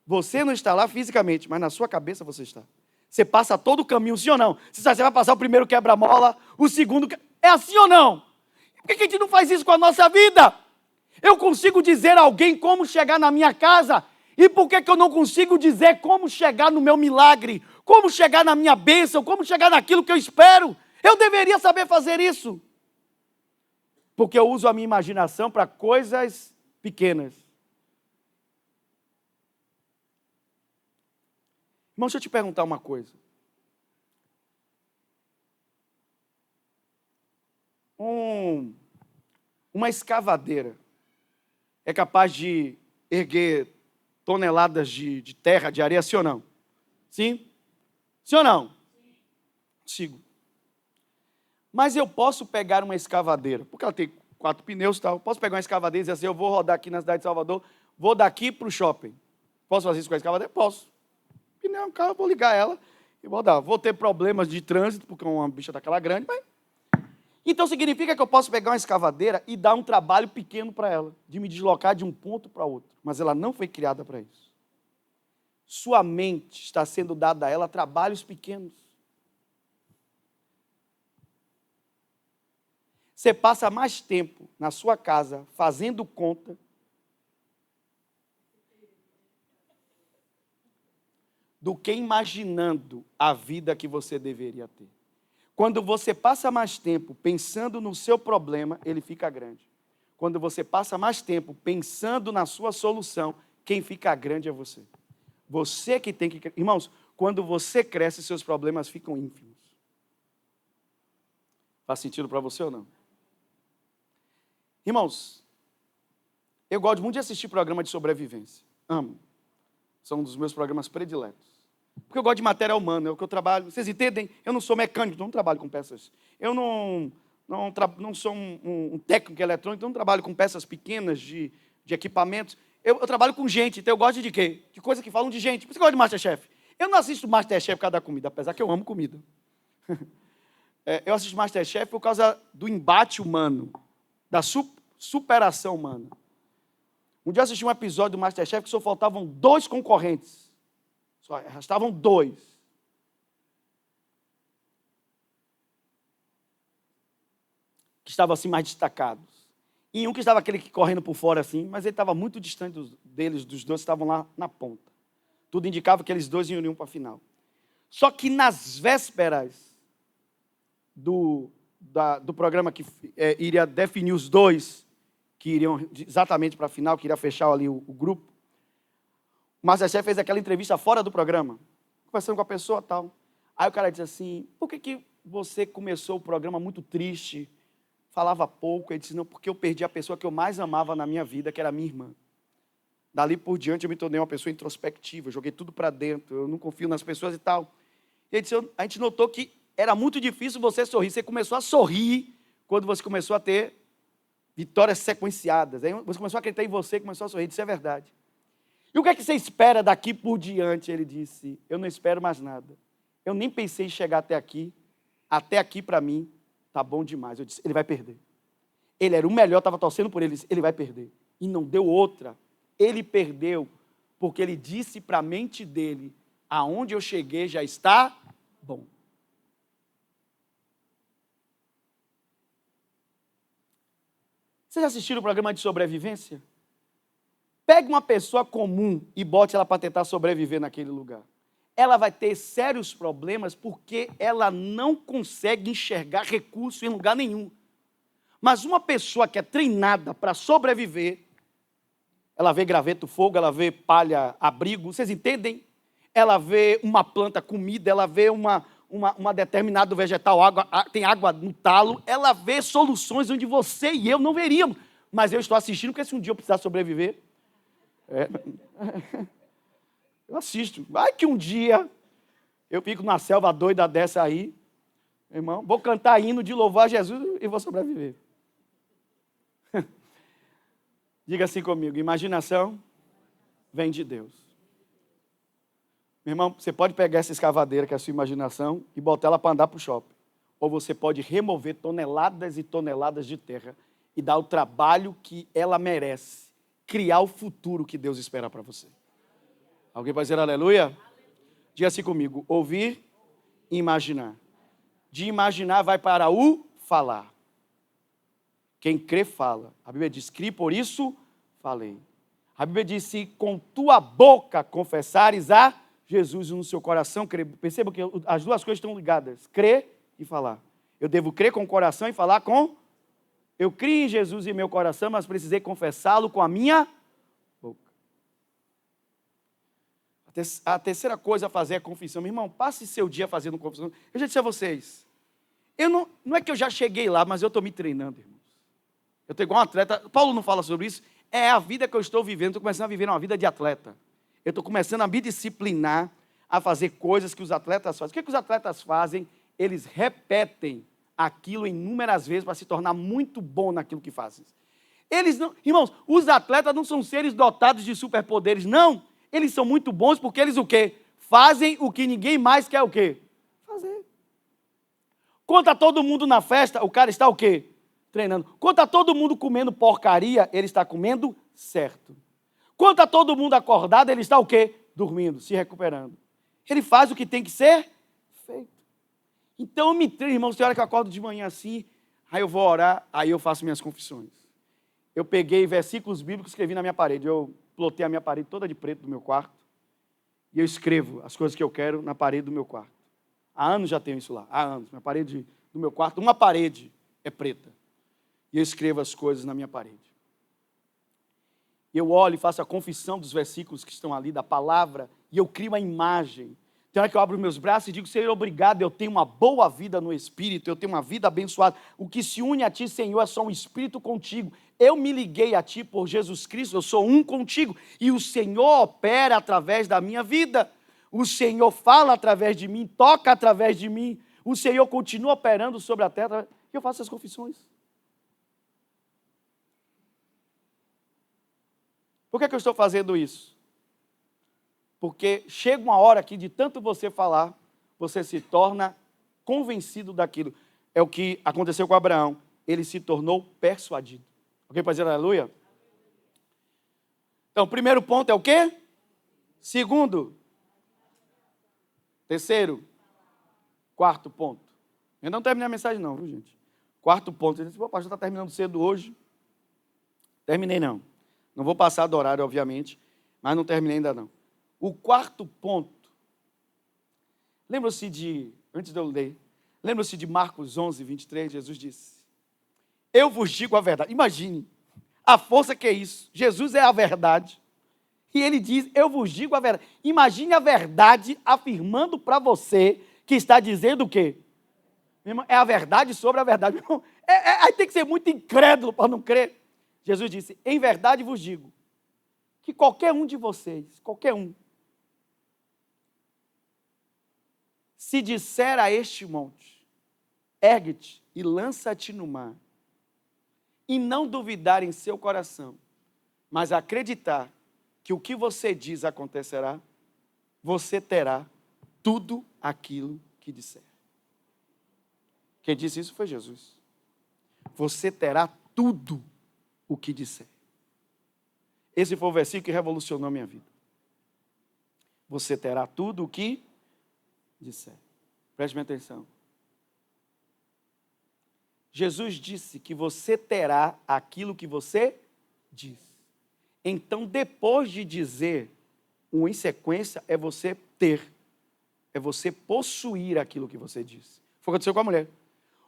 você não está lá fisicamente, mas na sua cabeça você está. Você passa todo o caminho, sim ou não? Você vai passar o primeiro quebra-mola, o segundo... É assim ou não? Por que a gente não faz isso com a nossa vida? Eu consigo dizer a alguém como chegar na minha casa, e por que eu não consigo dizer como chegar no meu milagre? Como chegar na minha bênção? Como chegar naquilo que eu espero? Eu deveria saber fazer isso. Porque eu uso a minha imaginação para coisas pequenas. Irmão, deixa eu te perguntar uma coisa. Uma escavadeira é capaz de erguer toneladas de terra, de areia, sim ou não? Sim? Sim ou não? Sigo. Mas eu posso pegar uma escavadeira, porque ela tem 4 pneus e tal. Eu posso pegar uma escavadeira e dizer assim, eu vou rodar aqui na cidade de Salvador, vou daqui para o shopping. Posso fazer isso com a escavadeira? Posso. Pneu é um carro, eu vou ligar ela e vou dar. Vou ter problemas de trânsito, porque uma bicha daquela grande, mas... Então significa que eu posso pegar uma escavadeira e dar um trabalho pequeno para ela, de me deslocar de um ponto para outro. Mas ela não foi criada para isso. Sua mente está sendo dada a ela trabalhos pequenos. Você passa mais tempo na sua casa fazendo conta do que imaginando a vida que você deveria ter. Quando você passa mais tempo pensando no seu problema, ele fica grande. Quando você passa mais tempo pensando na sua solução, quem fica grande é você. Você que tem que... Irmãos, quando você cresce, seus problemas ficam ínfimos. Faz sentido para você ou não? Irmãos, eu gosto muito de assistir programa de sobrevivência. Amo. São um dos meus programas prediletos. Porque eu gosto de matéria humana, é o que eu trabalho. Vocês entendem? Eu não sou mecânico, não trabalho com peças. Eu não sou um técnico eletrônico, não trabalho com peças pequenas de equipamentos. Eu trabalho com gente, então eu gosto de quê? De coisas que falam de gente. Por isso que eu gosto de Masterchef. Eu não assisto Masterchef por causa da comida, apesar que eu amo comida. Eu assisto Masterchef por causa do embate humano, da superação humana. Um dia eu assisti um episódio do Masterchef que só faltavam 2 concorrentes. Só restavam 2. Que estavam assim mais destacados. E um que estava aquele que correndo por fora assim, mas ele estava muito distante dos dois que estavam lá na ponta. Tudo indicava que eles 2 iriam para a final. Só que nas vésperas do programa que iria definir os 2 que iriam exatamente para a final, que iria fechar ali o grupo, o Masterchef fez aquela entrevista fora do programa, conversando com a pessoa e tal. Aí o cara disse assim, por que você começou o programa muito triste, falava pouco? Ele disse, não, porque eu perdi a pessoa que eu mais amava na minha vida, que era a minha irmã. Dali por diante eu me tornei uma pessoa introspectiva, eu joguei tudo para dentro, eu não confio nas pessoas e tal. E ele disse, a gente notou que era muito difícil você sorrir, você começou a sorrir quando você começou a ter vitórias sequenciadas. Aí você começou a acreditar em você, começou a sorrir, isso é verdade. E o que é que você espera daqui por diante? Ele disse, eu não espero mais nada. Eu nem pensei em chegar até aqui para mim, tá bom demais. Eu disse, ele vai perder. Ele era o melhor, estava torcendo por ele, ele vai perder. E não deu outra. Ele perdeu, porque ele disse para a mente dele, aonde eu cheguei já está bom. Vocês já assistiram o programa de sobrevivência? Pegue uma pessoa comum e bote ela para tentar sobreviver naquele lugar. ela vai ter sérios problemas porque ela não consegue enxergar recurso em lugar nenhum. Mas uma pessoa que é treinada para sobreviver, ela vê graveto, fogo, ela vê palha, abrigo, vocês entendem? Ela vê uma planta, comida, ela vê uma determinado vegetal, água, tem água no talo, ela vê soluções onde você e eu não veríamos. Mas eu estou assistindo, porque se um dia eu precisar sobreviver, eu assisto. Vai que um dia eu fico na selva doida dessa aí, irmão, vou cantar hino de louvar a Jesus e vou sobreviver. Diga assim comigo, imaginação vem de Deus. Meu irmão, você pode pegar essa escavadeira, que é a sua imaginação, e botar ela para andar para o shopping. Ou você pode remover toneladas e toneladas de terra e dar o trabalho que ela merece. Criar o futuro que Deus espera para você. Alguém pode dizer aleluia? Diga assim comigo, ouvir e imaginar. De imaginar vai para o falar. Quem crê, fala. A Bíblia diz, crie, por isso falei. A Bíblia diz, se com tua boca confessares a Jesus no seu coração, crer. Perceba que as duas coisas estão ligadas, crer e falar. Eu devo crer com o coração e falar com... Eu criei em Jesus em meu coração, mas precisei confessá-lo com a minha boca. A terceira coisa a fazer é a confissão. Meu irmão, passe seu dia fazendo confissão. Eu já disse a vocês, não é que eu já cheguei lá, mas eu estou me treinando, irmãos. Eu estou igual um atleta. Paulo não fala sobre isso. É a vida que eu estou vivendo. Estou começando a viver uma vida de atleta. Eu estou começando a me disciplinar a fazer coisas que os atletas fazem. O que os atletas fazem? Eles repetem aquilo inúmeras vezes para se tornar muito bom naquilo que fazem. Eles não, irmãos, os atletas não são seres dotados de superpoderes, não. Eles são muito bons porque eles o quê? Fazem o que ninguém mais quer o quê? Fazer. Quando está todo mundo na festa, o cara está o quê? Treinando. Quando está todo mundo comendo porcaria, ele está comendo certo. Quando está todo mundo acordado, ele está o quê? Dormindo, se recuperando. Ele faz o que tem que ser feito. Então eu me treino, irmãos, tem hora que eu acordo de manhã assim, aí eu vou orar, aí eu faço minhas confissões. Eu peguei versículos bíblicos e escrevi na minha parede. Eu plotei a minha parede toda de preto do meu quarto. E eu escrevo as coisas que eu quero na parede do meu quarto. Há anos já tenho isso lá, há anos. Minha parede do meu quarto, uma parede é preta. E eu escrevo as coisas na minha parede. Eu olho e faço a confissão dos versículos que estão ali, da palavra, e eu crio uma imagem. Tem hora que eu abro meus braços e digo, Senhor, obrigado, eu tenho uma boa vida no Espírito, eu tenho uma vida abençoada. O que se une a Ti, Senhor, é só um Espírito contigo. Eu me liguei a Ti por Jesus Cristo, eu sou um contigo. E o Senhor opera através da minha vida. O Senhor fala através de mim, toca através de mim. O Senhor continua operando sobre a terra. E eu faço as confissões. Por que eu estou fazendo isso? Porque chega uma hora que de tanto você falar, você se torna convencido daquilo. É o que aconteceu com Abraão. Ele se tornou persuadido. Alguém pode dizer aleluia? Então, o primeiro ponto é o quê? Segundo. Terceiro. Quarto ponto. Eu não terminei a mensagem não, viu, gente? Quarto ponto. Você diz, pô, pastor, está terminando cedo hoje. Terminei não. Não vou passar do horário, obviamente, mas não terminei ainda não. O quarto ponto, antes de eu ler, lembra-se de Marcos 11, 23, Jesus disse, eu vos digo a verdade. Imagine a força que é isso. Jesus é a verdade. E ele diz, eu vos digo a verdade. Imagine a verdade afirmando para você que está dizendo o quê? É a verdade sobre a verdade. Aí tem que ser muito incrédulo para não crer. Jesus disse, em verdade vos digo, que qualquer um de vocês, qualquer um, se disser a este monte, ergue-te e lança-te no mar, e não duvidar em seu coração, mas acreditar que o que você diz acontecerá, você terá tudo aquilo que disser. Quem disse isso foi Jesus. Você terá tudo o que disser. Esse foi o versículo que revolucionou a minha vida. Você terá tudo o que disser. Preste atenção. Jesus disse que você terá aquilo que você diz. Então, depois de dizer um em sequência, é você ter. é você possuir aquilo que você disse. Foi o que aconteceu com a mulher.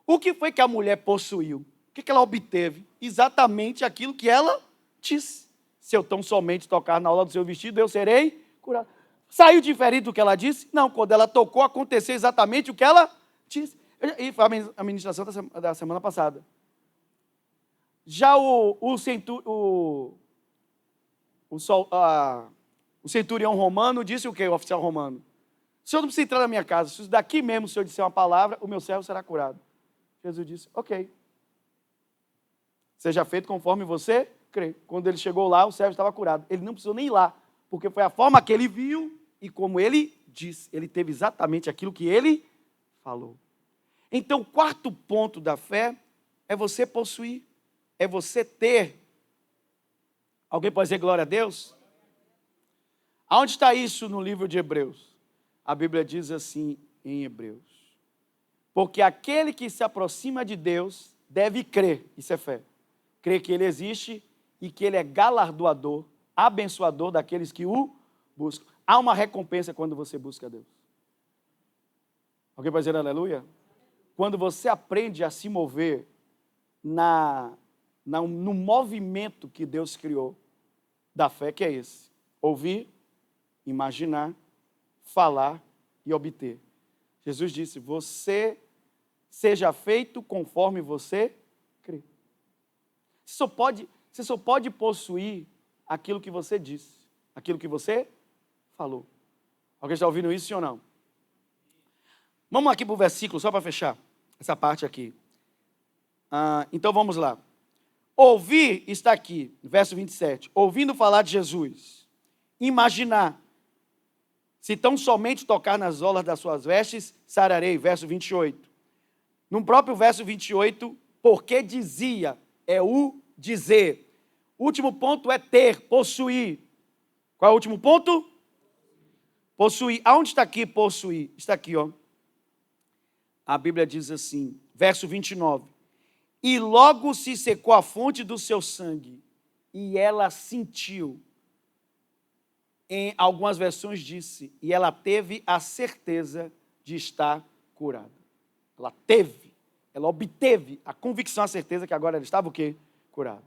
O que foi que a mulher possuiu? O que ela obteve? Exatamente aquilo que ela disse. Se eu tão somente tocar na orla do seu vestido, eu serei curado. Saiu diferente do que ela disse? Não, quando ela tocou, aconteceu exatamente o que ela disse. E foi a ministração da semana passada. Já o centurião romano disse o quê, o oficial romano? O senhor não precisa entrar na minha casa, se daqui mesmo o senhor disser uma palavra, o meu servo será curado. Jesus disse, ok. Seja feito conforme você crê. Quando ele chegou lá, o servo estava curado. Ele não precisou nem ir lá, porque foi a forma que ele viu e como ele disse. Ele teve exatamente aquilo que ele falou. Então, o quarto ponto da fé é você possuir, é você ter. Alguém pode dizer glória a Deus? Aonde está isso no livro de Hebreus? A Bíblia diz assim em Hebreus. Porque aquele que se aproxima de Deus deve crer, isso é fé. Crer que Ele existe e que Ele é galardoador, abençoador daqueles que o buscam. Há uma recompensa quando você busca Deus. Alguém pode dizer aleluia? Quando você aprende a se mover no movimento que Deus criou da fé, que é esse: ouvir, imaginar, falar e obter. Jesus disse, você seja feito conforme você crê. Você só pode possuir aquilo que você disse, aquilo que você falou. Alguém está ouvindo isso, sim ou não? Vamos aqui para o versículo, só para fechar essa parte aqui. Então vamos lá. Ouvir está aqui, verso 27. Ouvindo falar de Jesus. Imaginar. Se tão somente tocar nas orlas das suas vestes, sararei, verso 28. No próprio verso 28, porque dizia, é o dizer. O último ponto é ter, possuir. Qual é o último ponto? Possuir. Aonde está aqui possuir? Está aqui, ó. A Bíblia diz assim, verso 29. E logo se secou a fonte do seu sangue, e ela sentiu. Em algumas versões disse, e ela teve a certeza de estar curada. Ela obteve a convicção, a certeza que agora ela estava o quê? Curada.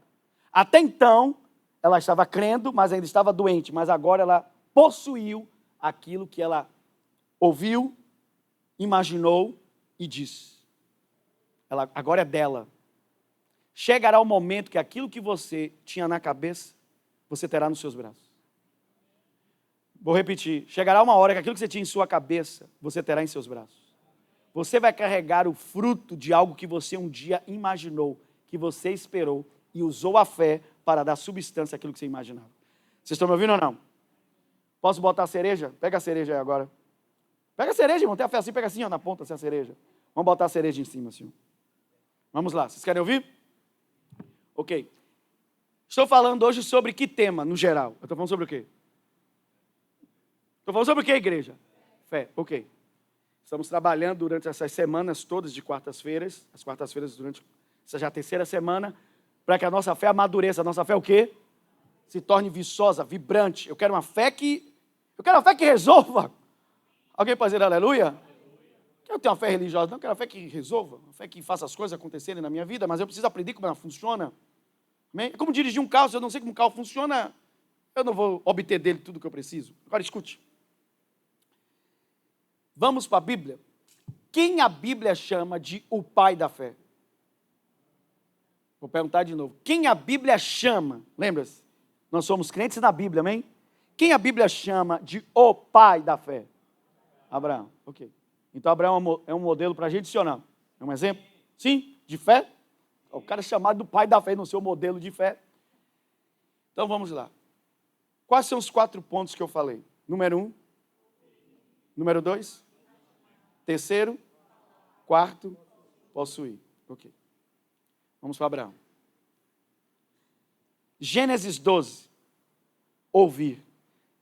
Até então, ela estava crendo, mas ainda estava doente, mas agora ela possuiu aquilo que ela ouviu, imaginou e disse. Ela agora é dela. Chegará o momento que aquilo que você tinha na cabeça, você terá nos seus braços. Vou repetir. Chegará uma hora que aquilo que você tinha em sua cabeça, você terá em seus braços. Você vai carregar o fruto de algo que você um dia imaginou, que você esperou e usou a fé para dar substância àquilo que você imaginava. Vocês estão me ouvindo ou não? Posso botar a cereja? Pega a cereja aí agora. Pega a cereja, irmão. Tem a fé assim, pega assim, ó, na ponta, assim, a cereja. Vamos botar a cereja em cima, assim. Vamos lá. Vocês querem ouvir? Ok. Estou falando hoje sobre que tema, no geral? Eu estou falando sobre o quê? Estou falando sobre o que, igreja? Fé, ok. Estamos trabalhando durante essas semanas todas de quartas-feiras, as quartas-feiras durante essa já terceira semana, para que a nossa fé amadureça. A nossa fé o quê? Se torne viçosa, vibrante. Eu quero uma fé que resolva. Alguém pode dizer aleluia? Eu tenho uma fé religiosa, não, eu quero uma fé que resolva, uma fé que faça as coisas acontecerem na minha vida, mas eu preciso aprender como ela funciona. Amém? É como dirigir um carro, se eu não sei como o carro funciona, eu não vou obter dele tudo o que eu preciso. Agora escute. Vamos para a Bíblia. Quem a Bíblia chama de o pai da fé? Vou perguntar de novo. Quem a Bíblia chama? Lembra-se? Nós somos crentes na Bíblia, amém? Quem a Bíblia chama de o pai da fé? Abraão. Ok. Então Abraão é um modelo para a gente, sim ou não? É um exemplo? Sim? De fé? O cara é chamado do pai da fé, no seu modelo de fé. Então vamos lá. Quais são os 4 pontos que eu falei? Número 1. Número 2. Terceiro. 4. Possuir. Ok. Vamos para Abraão. Gênesis 12. Ouvir.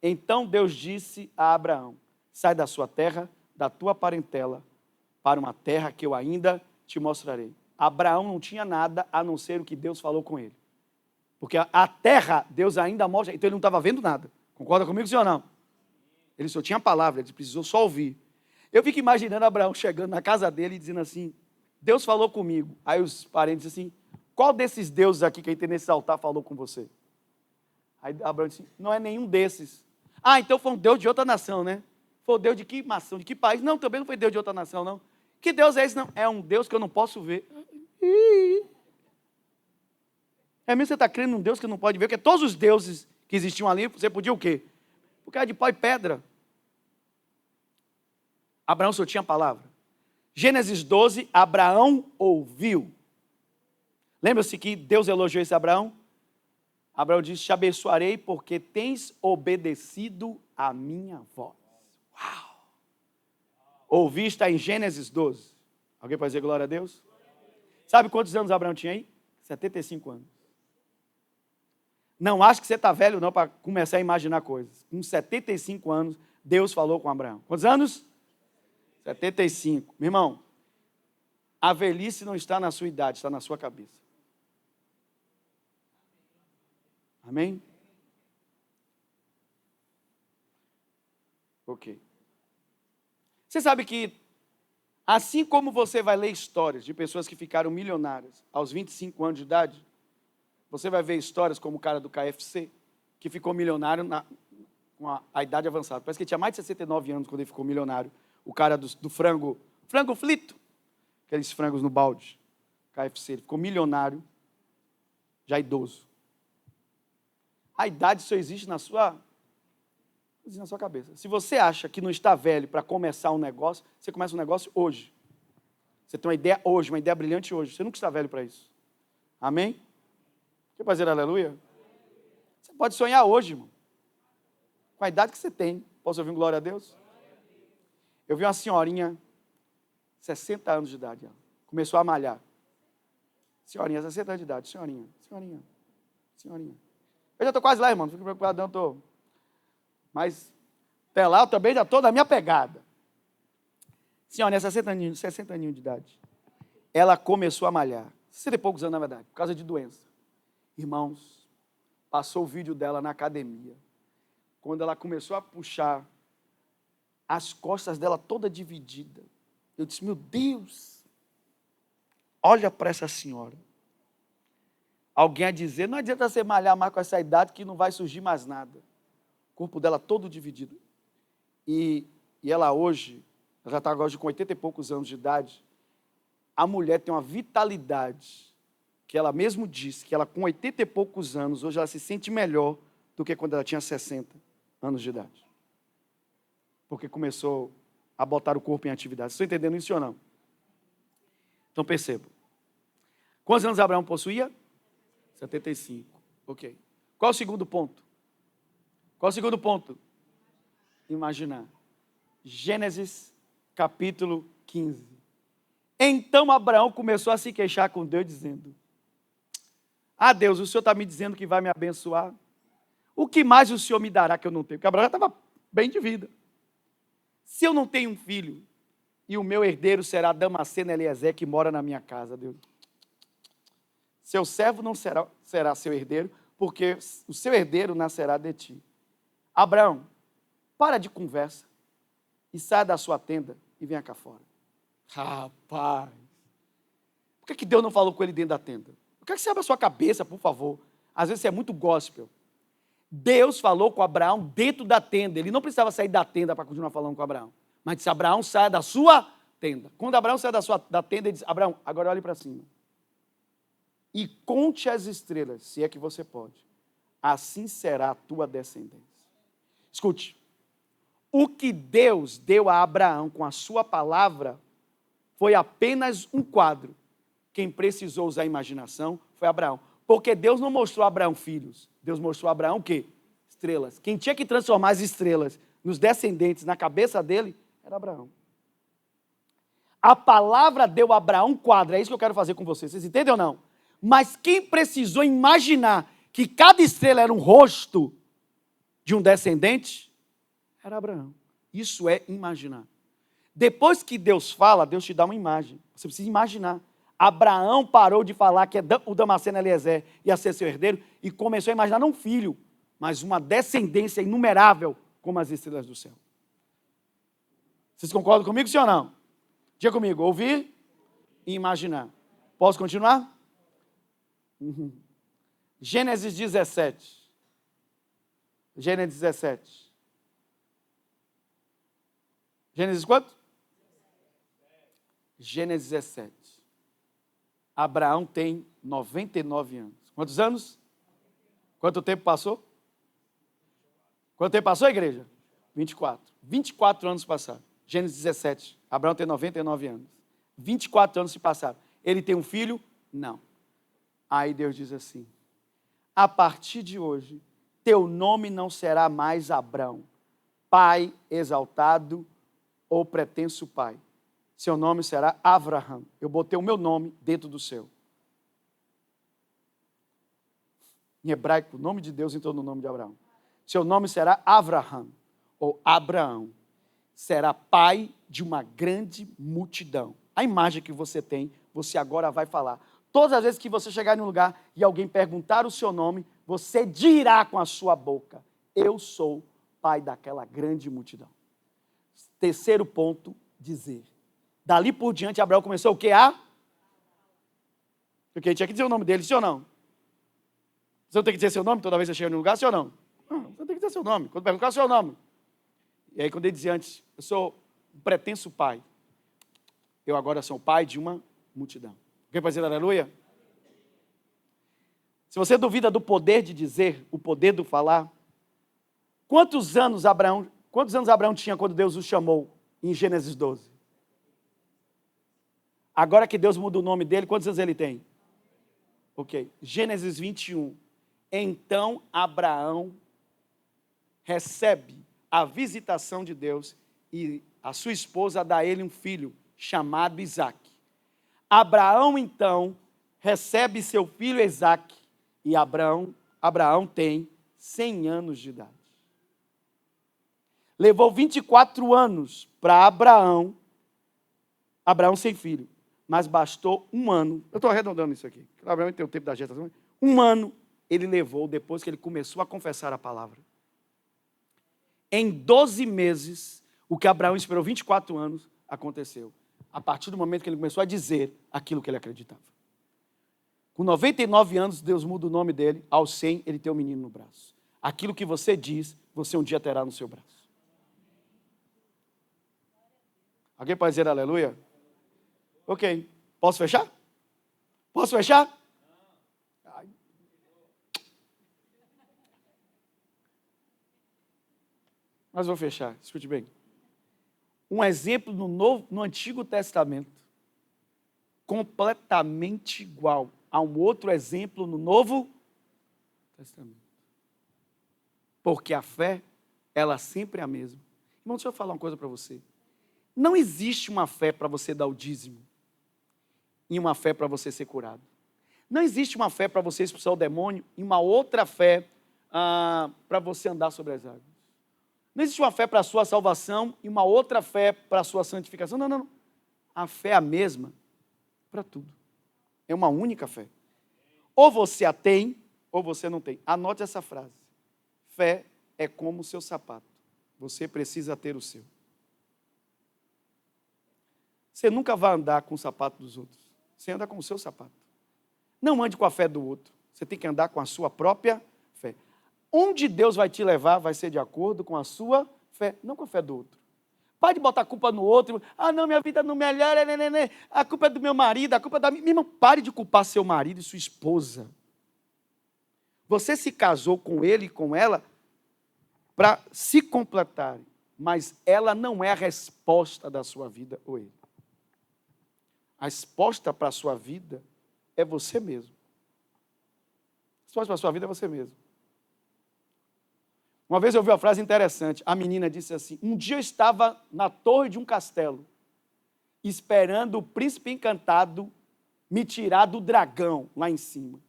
Então Deus disse a Abraão, sai da sua terra, da tua parentela, para uma terra que eu ainda te mostrarei. Abraão não tinha nada a não ser o que Deus falou com ele. Porque a terra, Deus ainda mostra, então ele não estava vendo nada. Concorda comigo, sim ou não? Ele só tinha a palavra, ele precisou só ouvir. Eu fico imaginando Abraão chegando na casa dele e dizendo assim, Deus falou comigo. Aí os parentes dizem assim, qual desses deuses aqui que tem nesse altar falou com você? Aí Abraão disse, não é nenhum desses. Ah, então foi um Deus de outra nação, né? Foi um Deus de que nação, de que país? Não, também não foi Deus de outra nação, não. Que Deus é esse? Não, é um Deus que eu não posso ver. É mesmo que você está crendo num Deus que não pode ver, porque todos os deuses que existiam ali, você podia o quê? Porque era de pó e pedra. Abraão só tinha a palavra. Gênesis 12, Abraão ouviu. Lembra-se que Deus elogiou esse Abraão? Abraão disse, te abençoarei porque tens obedecido a minha voz. Uau! Ouvir está em Gênesis 12. Alguém pode dizer glória a Deus? Sabe quantos anos Abraão tinha aí? 75 anos. Não acho que você está velho não para começar a imaginar coisas. Com 75 anos, Deus falou com Abraão. Quantos anos? 75. Meu irmão, a velhice não está na sua idade, está na sua cabeça. Amém? Ok. Você sabe que, assim como você vai ler histórias de pessoas que ficaram milionárias aos 25 anos de idade, você vai ver histórias como o cara do KFC, que ficou milionário com a idade avançada. Parece que ele tinha mais de 69 anos quando ele ficou milionário. O cara do frango frito, aqueles frangos no balde, KFC, ele ficou milionário, já idoso. A idade só existe na sua cabeça. Se você acha que não está velho para começar um negócio, você começa um negócio hoje. Você tem uma ideia hoje, uma ideia brilhante hoje. Você nunca está velho para isso. Amém? Quer fazer aleluia? Você pode sonhar hoje, irmão. Com a idade que você tem. Posso ouvir um glória a Deus? Eu vi uma senhorinha, 60 anos de idade, ela começou a malhar. Senhorinha, 60 anos de idade, senhorinha. Eu já estou quase lá, irmão, não fique preocupado, não estou. Mas até lá eu também já estou na minha pegada. Senhorinha, 60 aninhos de idade. Ela começou a malhar, 60 e poucos anos na verdade, por causa de doença. Irmãos, passou o vídeo dela na academia. Quando ela começou a puxar, as costas dela toda dividida. Eu disse, meu Deus, olha para essa senhora. Alguém a dizer, não adianta você malhar mais com essa idade que não vai surgir mais nada. O corpo dela todo dividido. E ela hoje, ela já está agora com 80 e poucos anos de idade, a mulher tem uma vitalidade, que ela mesmo disse, que ela com 80 e poucos anos, hoje ela se sente melhor do que quando ela tinha 60 anos de idade. Porque começou a botar o corpo em atividade. Vocês estão entendendo isso ou não? Então percebam. Quantos anos Abraão possuía? 75. Ok. Qual o segundo ponto? Imaginar. Gênesis capítulo 15. Então Abraão começou a se queixar com Deus, dizendo, Deus, o Senhor está me dizendo que vai me abençoar. O que mais o Senhor me dará que eu não tenho? Porque Abraão já estava bem de vida. Se eu não tenho um filho, e o meu herdeiro será Damasceno Eliezer, que mora na minha casa, Deus. Seu servo não será seu herdeiro, porque o seu herdeiro nascerá de ti. Abraão, para de conversa, e saia da sua tenda, e venha cá fora. Rapaz, por que Deus não falou com ele dentro da tenda? Por que você abre a sua cabeça, por favor? Às vezes você é muito gospel. Deus falou com Abraão dentro da tenda. Ele não precisava sair da tenda para continuar falando com Abraão. Mas disse, Abraão, saia da sua tenda. Quando Abraão saiu da tenda, ele disse, Abraão, agora olhe para cima. E conte as estrelas, se é que você pode. Assim será a tua descendência. Escute. O que Deus deu a Abraão com a sua palavra foi apenas um quadro. Quem precisou usar a imaginação foi Abraão. Porque Deus não mostrou a Abraão filhos. Deus mostrou a Abraão o quê? Estrelas. Quem tinha que transformar as estrelas nos descendentes, na cabeça dele, era Abraão. A palavra deu a Abraão um quadro. É isso que eu quero fazer com vocês. Vocês entendem ou não? Mas quem precisou imaginar que cada estrela era um rosto de um descendente, era Abraão. Isso é imaginar. Depois que Deus fala, Deus te dá uma imagem. Você precisa imaginar. Abraão parou de falar que o Damasceno Eliezer ia ser seu herdeiro e começou a imaginar não um filho, mas uma descendência inumerável como as estrelas do céu. Vocês concordam comigo, sim ou não? Diga comigo, ouvir e imaginar. Posso continuar? Gênesis 17. Gênesis 17. Gênesis quanto? Gênesis 17. Abraão tem 99 anos. Quantos anos? Quanto tempo passou? Quanto tempo passou, igreja? 24. 24 anos passaram. Gênesis 17. Abraão tem 99 anos. 24 anos se passaram. Ele tem um filho? Não. Aí Deus diz assim: a partir de hoje, teu nome não será mais Abrão, pai exaltado ou pretenso pai. Seu nome será Avraham. Eu botei o meu nome dentro do seu. Em hebraico, o nome de Deus entrou no nome de Abraão. Seu nome será Avraham, ou Abraão. Será pai de uma grande multidão. A imagem que você tem, você agora vai falar. Todas as vezes que você chegar em um lugar e alguém perguntar o seu nome, você dirá com a sua boca: eu sou pai daquela grande multidão. Terceiro ponto, dizer. Dali por diante, Abraão começou o quê? Porque tinha que dizer o nome dele, sim ou não? Você não tem que dizer seu nome toda vez que você chega em um lugar, sim ou não? Não, você tem que dizer seu nome. Quando perguntar, qual é o seu nome? E aí, quando ele dizia antes, eu sou um pretenso pai, eu agora sou o pai de uma multidão. Quem pode dizer aleluia? Se você duvida do poder de dizer, o poder do falar, quantos anos Abraão tinha quando Deus o chamou em Gênesis 12? Agora que Deus muda o nome dele, quantos anos ele tem? Ok. Gênesis 21. Então Abraão recebe a visitação de Deus e a sua esposa dá a ele um filho chamado Isaque. Abraão então recebe seu filho Isaque e Abraão tem 100 anos de idade. Levou 24 anos para Abraão sem filho, mas bastou um ano. Eu estou arredondando isso aqui. Abraão tem o tempo da gestação. Um ano ele levou depois que ele começou a confessar a palavra. Em 12 meses, o que Abraão esperou 24 anos, aconteceu. A partir do momento que ele começou a dizer aquilo que ele acreditava. Com 99 anos, Deus muda o nome dele. Aos 100, ele tem um menino no braço. Aquilo que você diz, você um dia terá no seu braço. Alguém pode dizer aleluia? Ok. Posso fechar? Posso fechar? Ai. Mas vou fechar. Escute bem. Um exemplo no Antigo Testamento, completamente igual a um outro exemplo no Novo Testamento. Porque a fé, ela sempre é a mesma. Irmão, deixa eu falar uma coisa para você. Não existe uma fé para você dar o dízimo e uma fé para você ser curado. Não existe uma fé para você expulsar o demônio e uma outra fé para você andar sobre as águas. Não existe uma fé para a sua salvação e uma outra fé para a sua santificação. Não. A fé é a mesma para tudo. É uma única fé. Ou você a tem, ou você não tem. Anote essa frase. Fé é como o seu sapato. Você precisa ter o seu. Você nunca vai andar com o sapato dos outros. Você anda com o seu sapato. Não ande com a fé do outro. Você tem que andar com a sua própria fé. Onde Deus vai te levar vai ser de acordo com a sua fé, não com a fé do outro. Pode botar a culpa no outro. Não, minha vida não melhora. A culpa é do meu marido, a culpa é da minha irmã. Pare de culpar seu marido e sua esposa. Você se casou com ele e com ela para se completarem, mas ela não é a resposta da sua vida ou ele. A resposta para a sua vida é você mesmo. A resposta para a sua vida é você mesmo. Uma vez eu ouvi uma frase interessante. A menina disse assim: um dia eu estava na torre de um castelo, esperando o príncipe encantado me tirar do dragão lá em cima.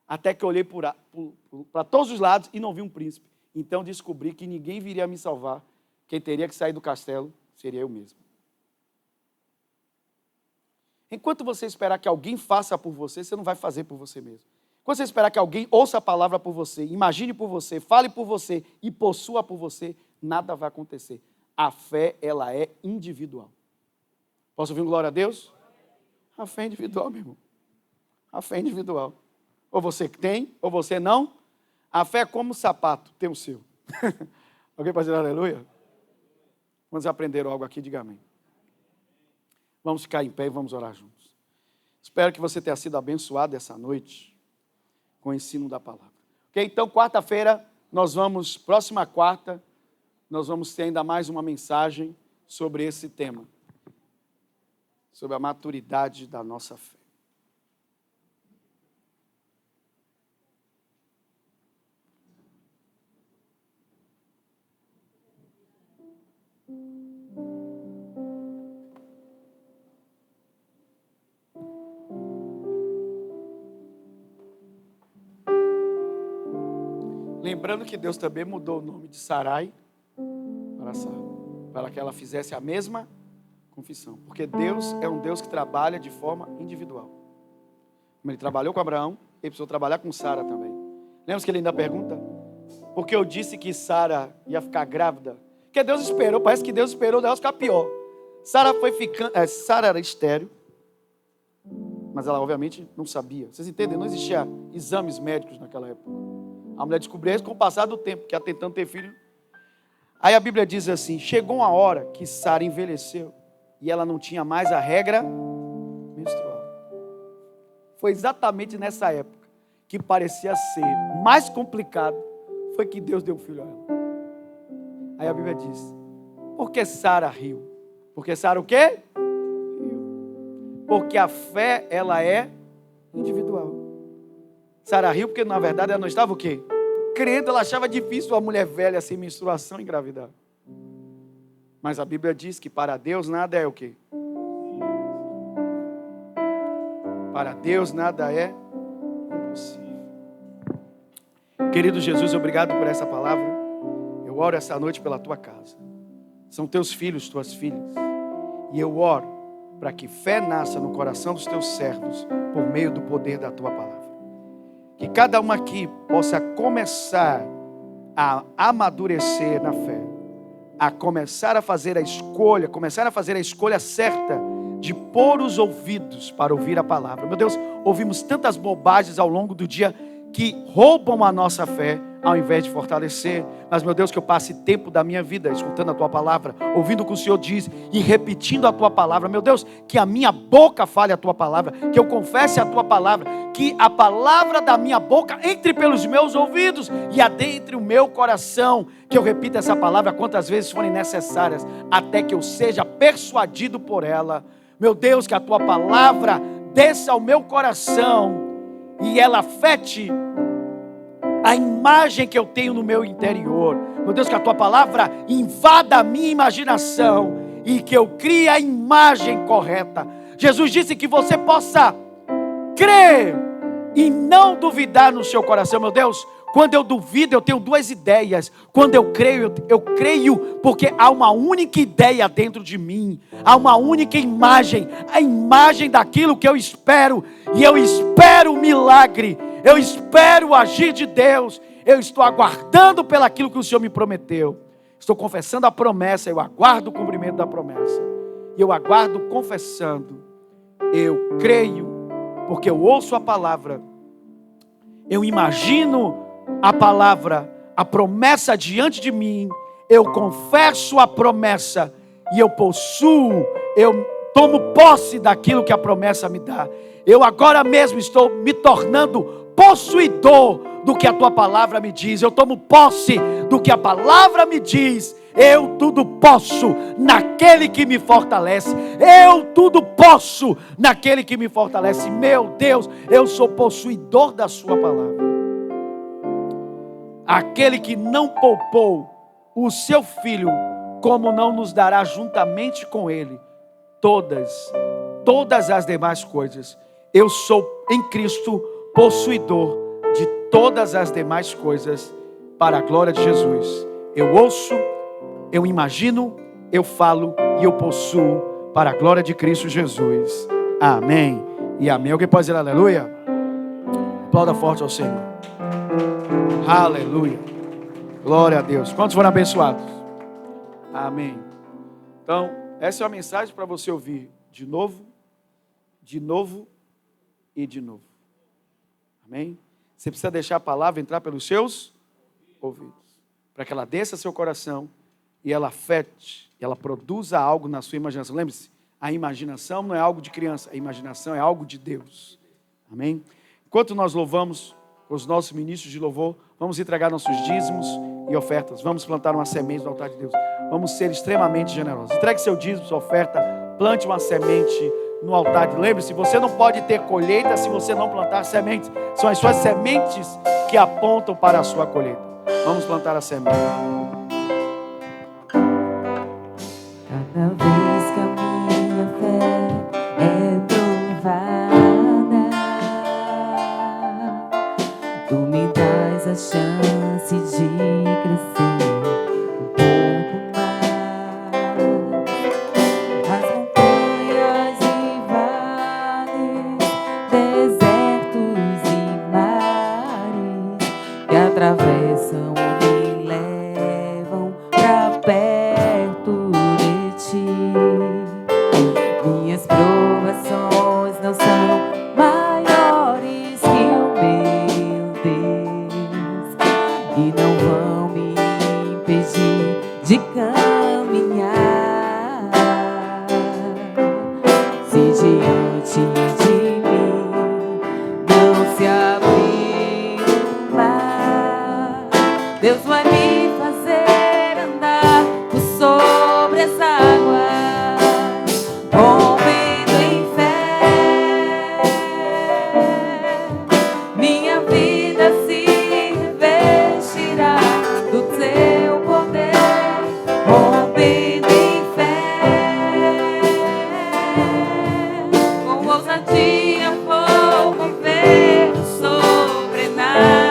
Até que eu olhei para todos os lados e não vi um príncipe. Então descobri que ninguém viria me salvar. Quem teria que sair do castelo seria eu mesmo. Enquanto você esperar que alguém faça por você, você não vai fazer por você mesmo. Quando você esperar que alguém ouça a palavra por você, imagine por você, fale por você e possua por você, nada vai acontecer. A fé, ela é individual. Posso ouvir um glória a Deus? A fé é individual, meu irmão. A fé é individual. Ou você tem, ou você não. A fé é como um sapato, tem o seu. Alguém pode dizer aleluia? Quando aprenderam algo aqui, diga amém. Vamos ficar em pé e vamos orar juntos. Espero que você tenha sido abençoado essa noite com o ensino da palavra. Ok? Então, quarta-feira, próxima quarta, nós vamos ter ainda mais uma mensagem sobre esse tema. Sobre a maturidade da nossa fé. Lembrando que Deus também mudou o nome de Sarai para Sara, para que ela fizesse a mesma confissão. Porque Deus é um Deus que trabalha de forma individual. Como Ele trabalhou com Abraão, Ele precisou trabalhar com Sara também. Lembra que Ele ainda pergunta? Porque eu disse que Sara ia ficar grávida. Porque Deus esperou, parece que Deus esperou o negócio ficar pior. Sara era estéril, mas ela obviamente não sabia. Vocês entendem? Não existia exames médicos naquela época. A mulher descobriu isso com o passar do tempo, que ela tentando ter filho. Aí a Bíblia diz assim, chegou uma hora que Sara envelheceu e ela não tinha mais a regra menstrual. Foi exatamente nessa época que parecia ser mais complicado, foi que Deus deu um filho a ela. Aí a Bíblia diz, por que Sara riu? Porque Sara o quê? Riu. Porque a fé, ela é individual. Sara riu porque na verdade ela não estava o quê? Crendo, ela achava difícil uma mulher velha sem menstruação engravidar. Mas a Bíblia diz que para Deus nada é o quê? Para Deus nada é impossível. Querido Jesus, obrigado por essa palavra. Eu oro essa noite pela tua casa. São teus filhos, tuas filhas. E eu oro para que fé nasça no coração dos teus servos por meio do poder da tua palavra. Que cada um aqui possa começar a amadurecer na fé, a começar a fazer a escolha certa de pôr os ouvidos para ouvir a palavra. Meu Deus, ouvimos tantas bobagens ao longo do dia que roubam a nossa fé ao invés de fortalecer. Mas, meu Deus, que eu passe tempo da minha vida escutando a tua palavra, ouvindo o que o Senhor diz e repetindo a tua palavra. Meu Deus, que a minha boca fale a tua palavra, que eu confesse a tua palavra, que a palavra da minha boca entre pelos meus ouvidos e adentre o meu coração, que eu repita essa palavra quantas vezes forem necessárias, até que eu seja persuadido por ela. Meu Deus, que a tua palavra desça ao meu coração e ela afete a imagem que eu tenho no meu interior. Meu Deus, que a tua palavra invada a minha imaginação e que eu crie a imagem correta. Jesus disse que você possa crer e não duvidar no seu coração. Meu Deus, quando eu duvido, eu tenho duas ideias. Quando eu creio porque há uma única ideia dentro de mim. Há uma única imagem, a imagem daquilo que eu espero. E eu espero o milagre. Eu espero o agir de Deus. Eu estou aguardando pelaquilo que o Senhor me prometeu. Estou confessando a promessa. Eu aguardo o cumprimento da promessa. E eu aguardo confessando. Eu creio, porque eu ouço a palavra. Eu imagino a palavra, a promessa diante de mim. Eu confesso a promessa. E eu possuo, eu tomo posse daquilo que a promessa me dá. Eu agora mesmo estou me tornando possuidor do que a tua palavra me diz. Eu tomo posse do que a palavra me diz. Eu tudo posso naquele que me fortalece. Eu tudo posso naquele que me fortalece. Meu Deus, eu sou possuidor da sua palavra. Aquele que não poupou o seu filho, como não nos dará juntamente com ele todas as demais coisas. Eu sou em Cristo possuidor de todas as demais coisas para a glória de Jesus. Eu ouço, eu imagino, eu falo e eu possuo para a glória de Cristo Jesus. Amém e amém. Alguém pode dizer aleluia? Aplauda forte ao Senhor. Aleluia. Glória a Deus. Quantos foram abençoados? Amém. Então, essa é uma mensagem para você ouvir de novo e de novo. Amém? Você precisa deixar a palavra entrar pelos seus ouvidos, para que ela desça seu coração e ela afete, ela produza algo na sua imaginação. Lembre-se, a imaginação não é algo de criança, a imaginação é algo de Deus. Amém? Enquanto nós louvamos os nossos ministros de louvor, vamos entregar nossos dízimos e ofertas. Vamos plantar uma semente no altar de Deus. Vamos ser extremamente generosos. Entregue seu dízimo, sua oferta, plante uma semente no altar. Lembre-se, você não pode ter colheita se você não plantar sementes. São as suas sementes que apontam para a sua colheita. Vamos plantar a semente. Cada vez que a minha fé é provada, tu me dás a chance de crescer um pouco mais. As montanhas e vales, desertos e mares que atravessam me levam pra perto de ti. Minhas provações não são maiores que o meu Deus e não vão me impedir de caminhar. Se diante de mim não se abrir o mar, Deus vai me fazer andar por sobre as águas, rompendo em fé. Minha vida se revestirá do teu poder, rompendo em fé. Com ousadia vou mover o sobrenatural.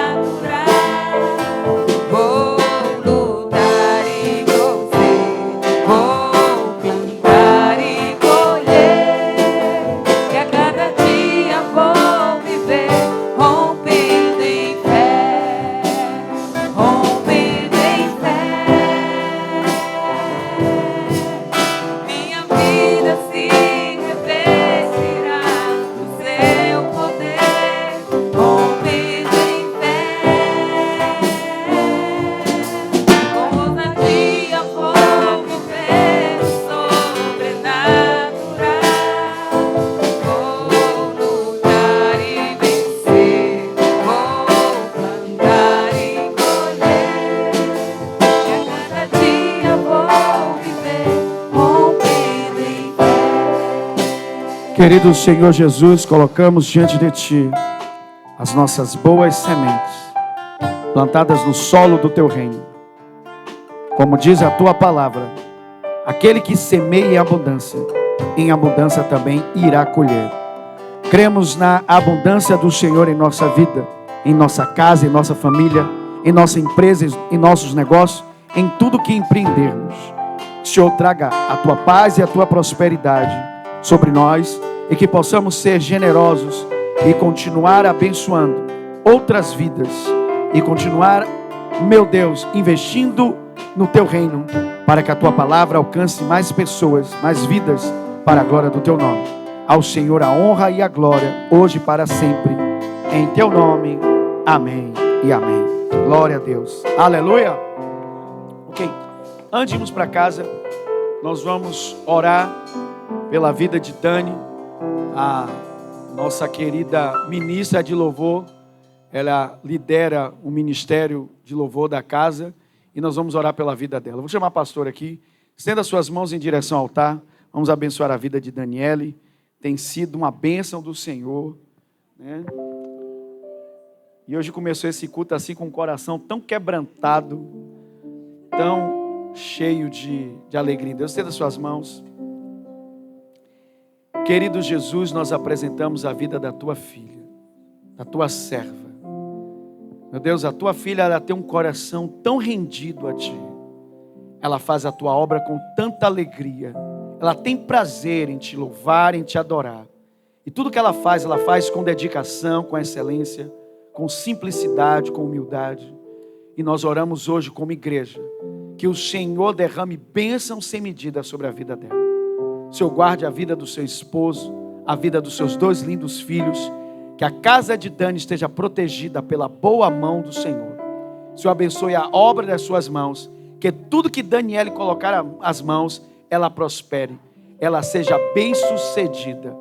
Vou lutar e vencer, vou plantar e colher, e a cada dia vou viver rompendo em fé, rompendo em fé. Minha vida se revestirá do seu poder, rompendo em fé. Com ousadia vou mover o sobrenatural. Vou lutar e vencer, vou plantar e colher, e a cada dia vou viver rompendo em fé. Querido Senhor Jesus, colocamos diante de Ti as nossas boas sementes, plantadas no solo do Teu reino. Como diz a Tua palavra, aquele que semeia em abundância também irá colher. Cremos na abundância do Senhor em nossa vida, em nossa casa, em nossa família, em nossa empresa, em nossos negócios, em tudo que empreendermos. Que o Senhor traga a Tua paz e a Tua prosperidade sobre nós e que possamos ser generosos e continuar abençoando outras vidas e continuar, meu Deus, investindo no Teu reino para que a Tua palavra alcance mais pessoas, mais vidas para a glória do Teu nome. Ao Senhor a honra e a glória, hoje e para sempre. Em Teu nome, amém e amém. Glória a Deus. Aleluia. Ok, antes de irmos para casa, nós vamos orar pela vida de Dani, a nossa querida ministra de louvor. Ela lidera o ministério de louvor da casa e nós vamos orar pela vida dela. Vou chamar a pastora aqui. Estenda suas mãos em direção ao altar. Vamos abençoar a vida de Daniele. Tem sido uma bênção do Senhor, né? E hoje começou esse culto assim com o coração tão quebrantado, tão cheio de alegria. Deus, estenda suas mãos. Querido Jesus, nós apresentamos a vida da Tua filha, da Tua serva. Meu Deus, a Tua filha, ela tem um coração tão rendido a Ti. Ela faz a Tua obra com tanta alegria. Ela tem prazer em Te louvar, em Te adorar. E tudo que ela faz com dedicação, com excelência, com simplicidade, com humildade. E nós oramos hoje como igreja, que o Senhor derrame bênção sem medida sobre a vida dela. O Senhor guarde a vida do seu esposo, a vida dos seus 2 lindos filhos, que a casa de Dani esteja protegida pela boa mão do Senhor. O Senhor abençoe a obra das suas mãos, que tudo que Daniele colocar as mãos, ela prospere, ela seja bem sucedida.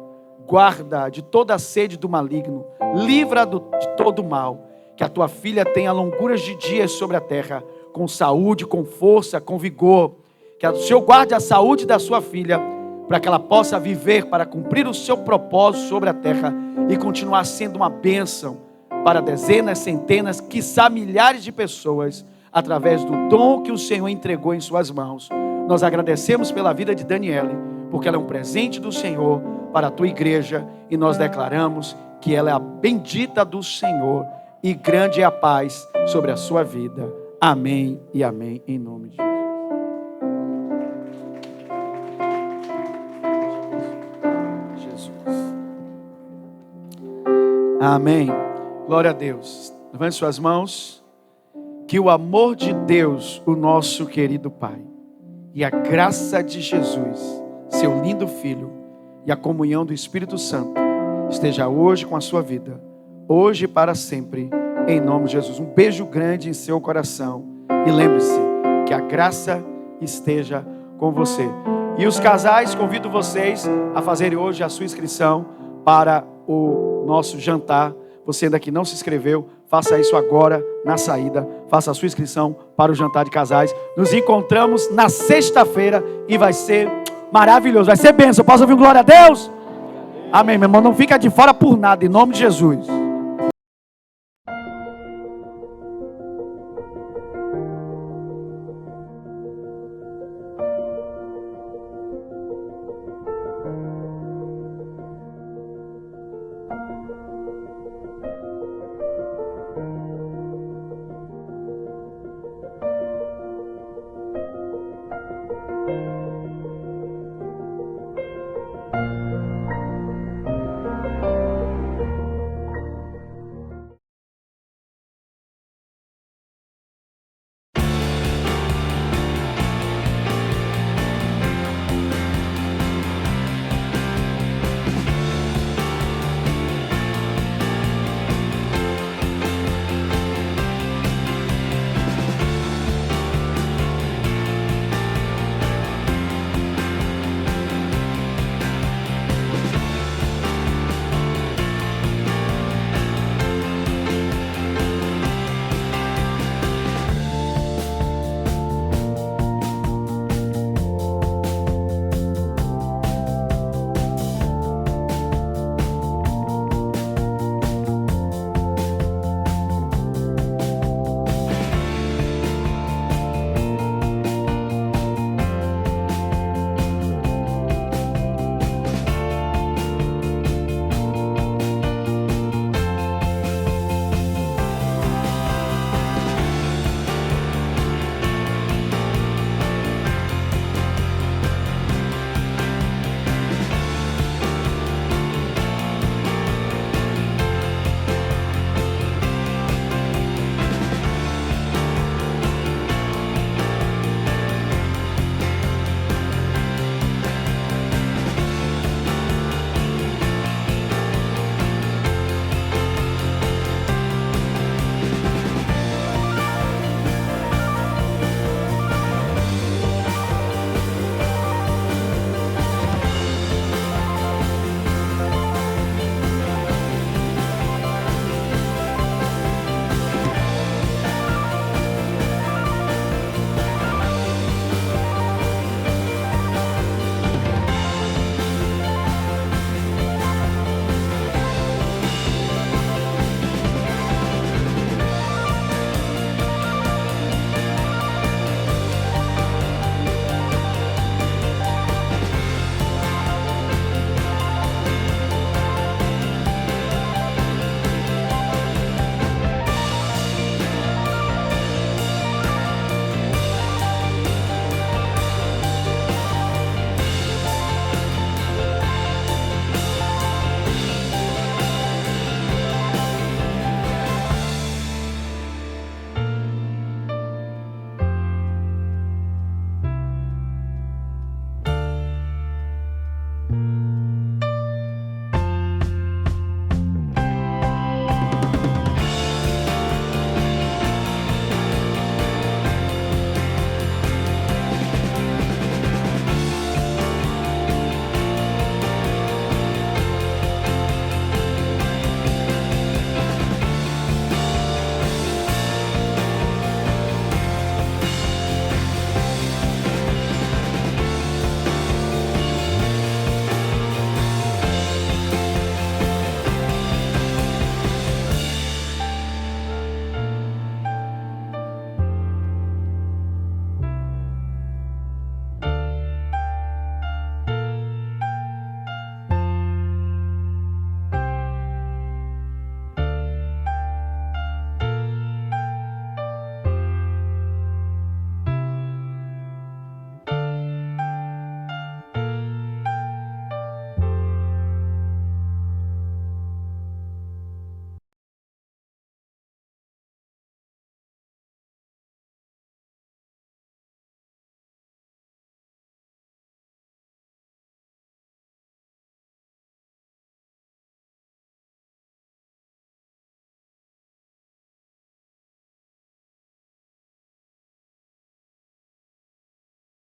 Guarda de toda a sede do maligno, livra de todo mal, que a tua filha tenha longuras de dias sobre a terra, com saúde, com força, com vigor, que o Senhor guarde a saúde da sua filha, para que ela possa viver, para cumprir o seu propósito sobre a terra, e continuar sendo uma bênção para dezenas, centenas, quiçá milhares de pessoas, através do dom que o Senhor entregou em suas mãos. Nós agradecemos pela vida de Daniele, porque ela é um presente do Senhor para a tua igreja, e nós declaramos que ela é a bendita do Senhor, e grande é a paz sobre a sua vida. Amém e amém, em nome de Jesus. Amém. Glória a Deus. Levante suas mãos. Que o amor de Deus, o nosso querido Pai, e a graça de Jesus, seu lindo Filho, e a comunhão do Espírito Santo, esteja hoje com a sua vida, hoje e para sempre, em nome de Jesus. Um beijo grande em seu coração. E lembre-se que a graça esteja com você. E os casais, convido vocês a fazerem hoje a sua inscrição para o nosso jantar. Você ainda que não se inscreveu, faça isso agora na saída. Faça a sua inscrição para o jantar de casais. Nos encontramos na sexta-feira e vai ser maravilhoso. Vai ser bênção. Posso ouvir um glória a Deus? Amém, meu irmão. Não fica de fora por nada, em nome de Jesus.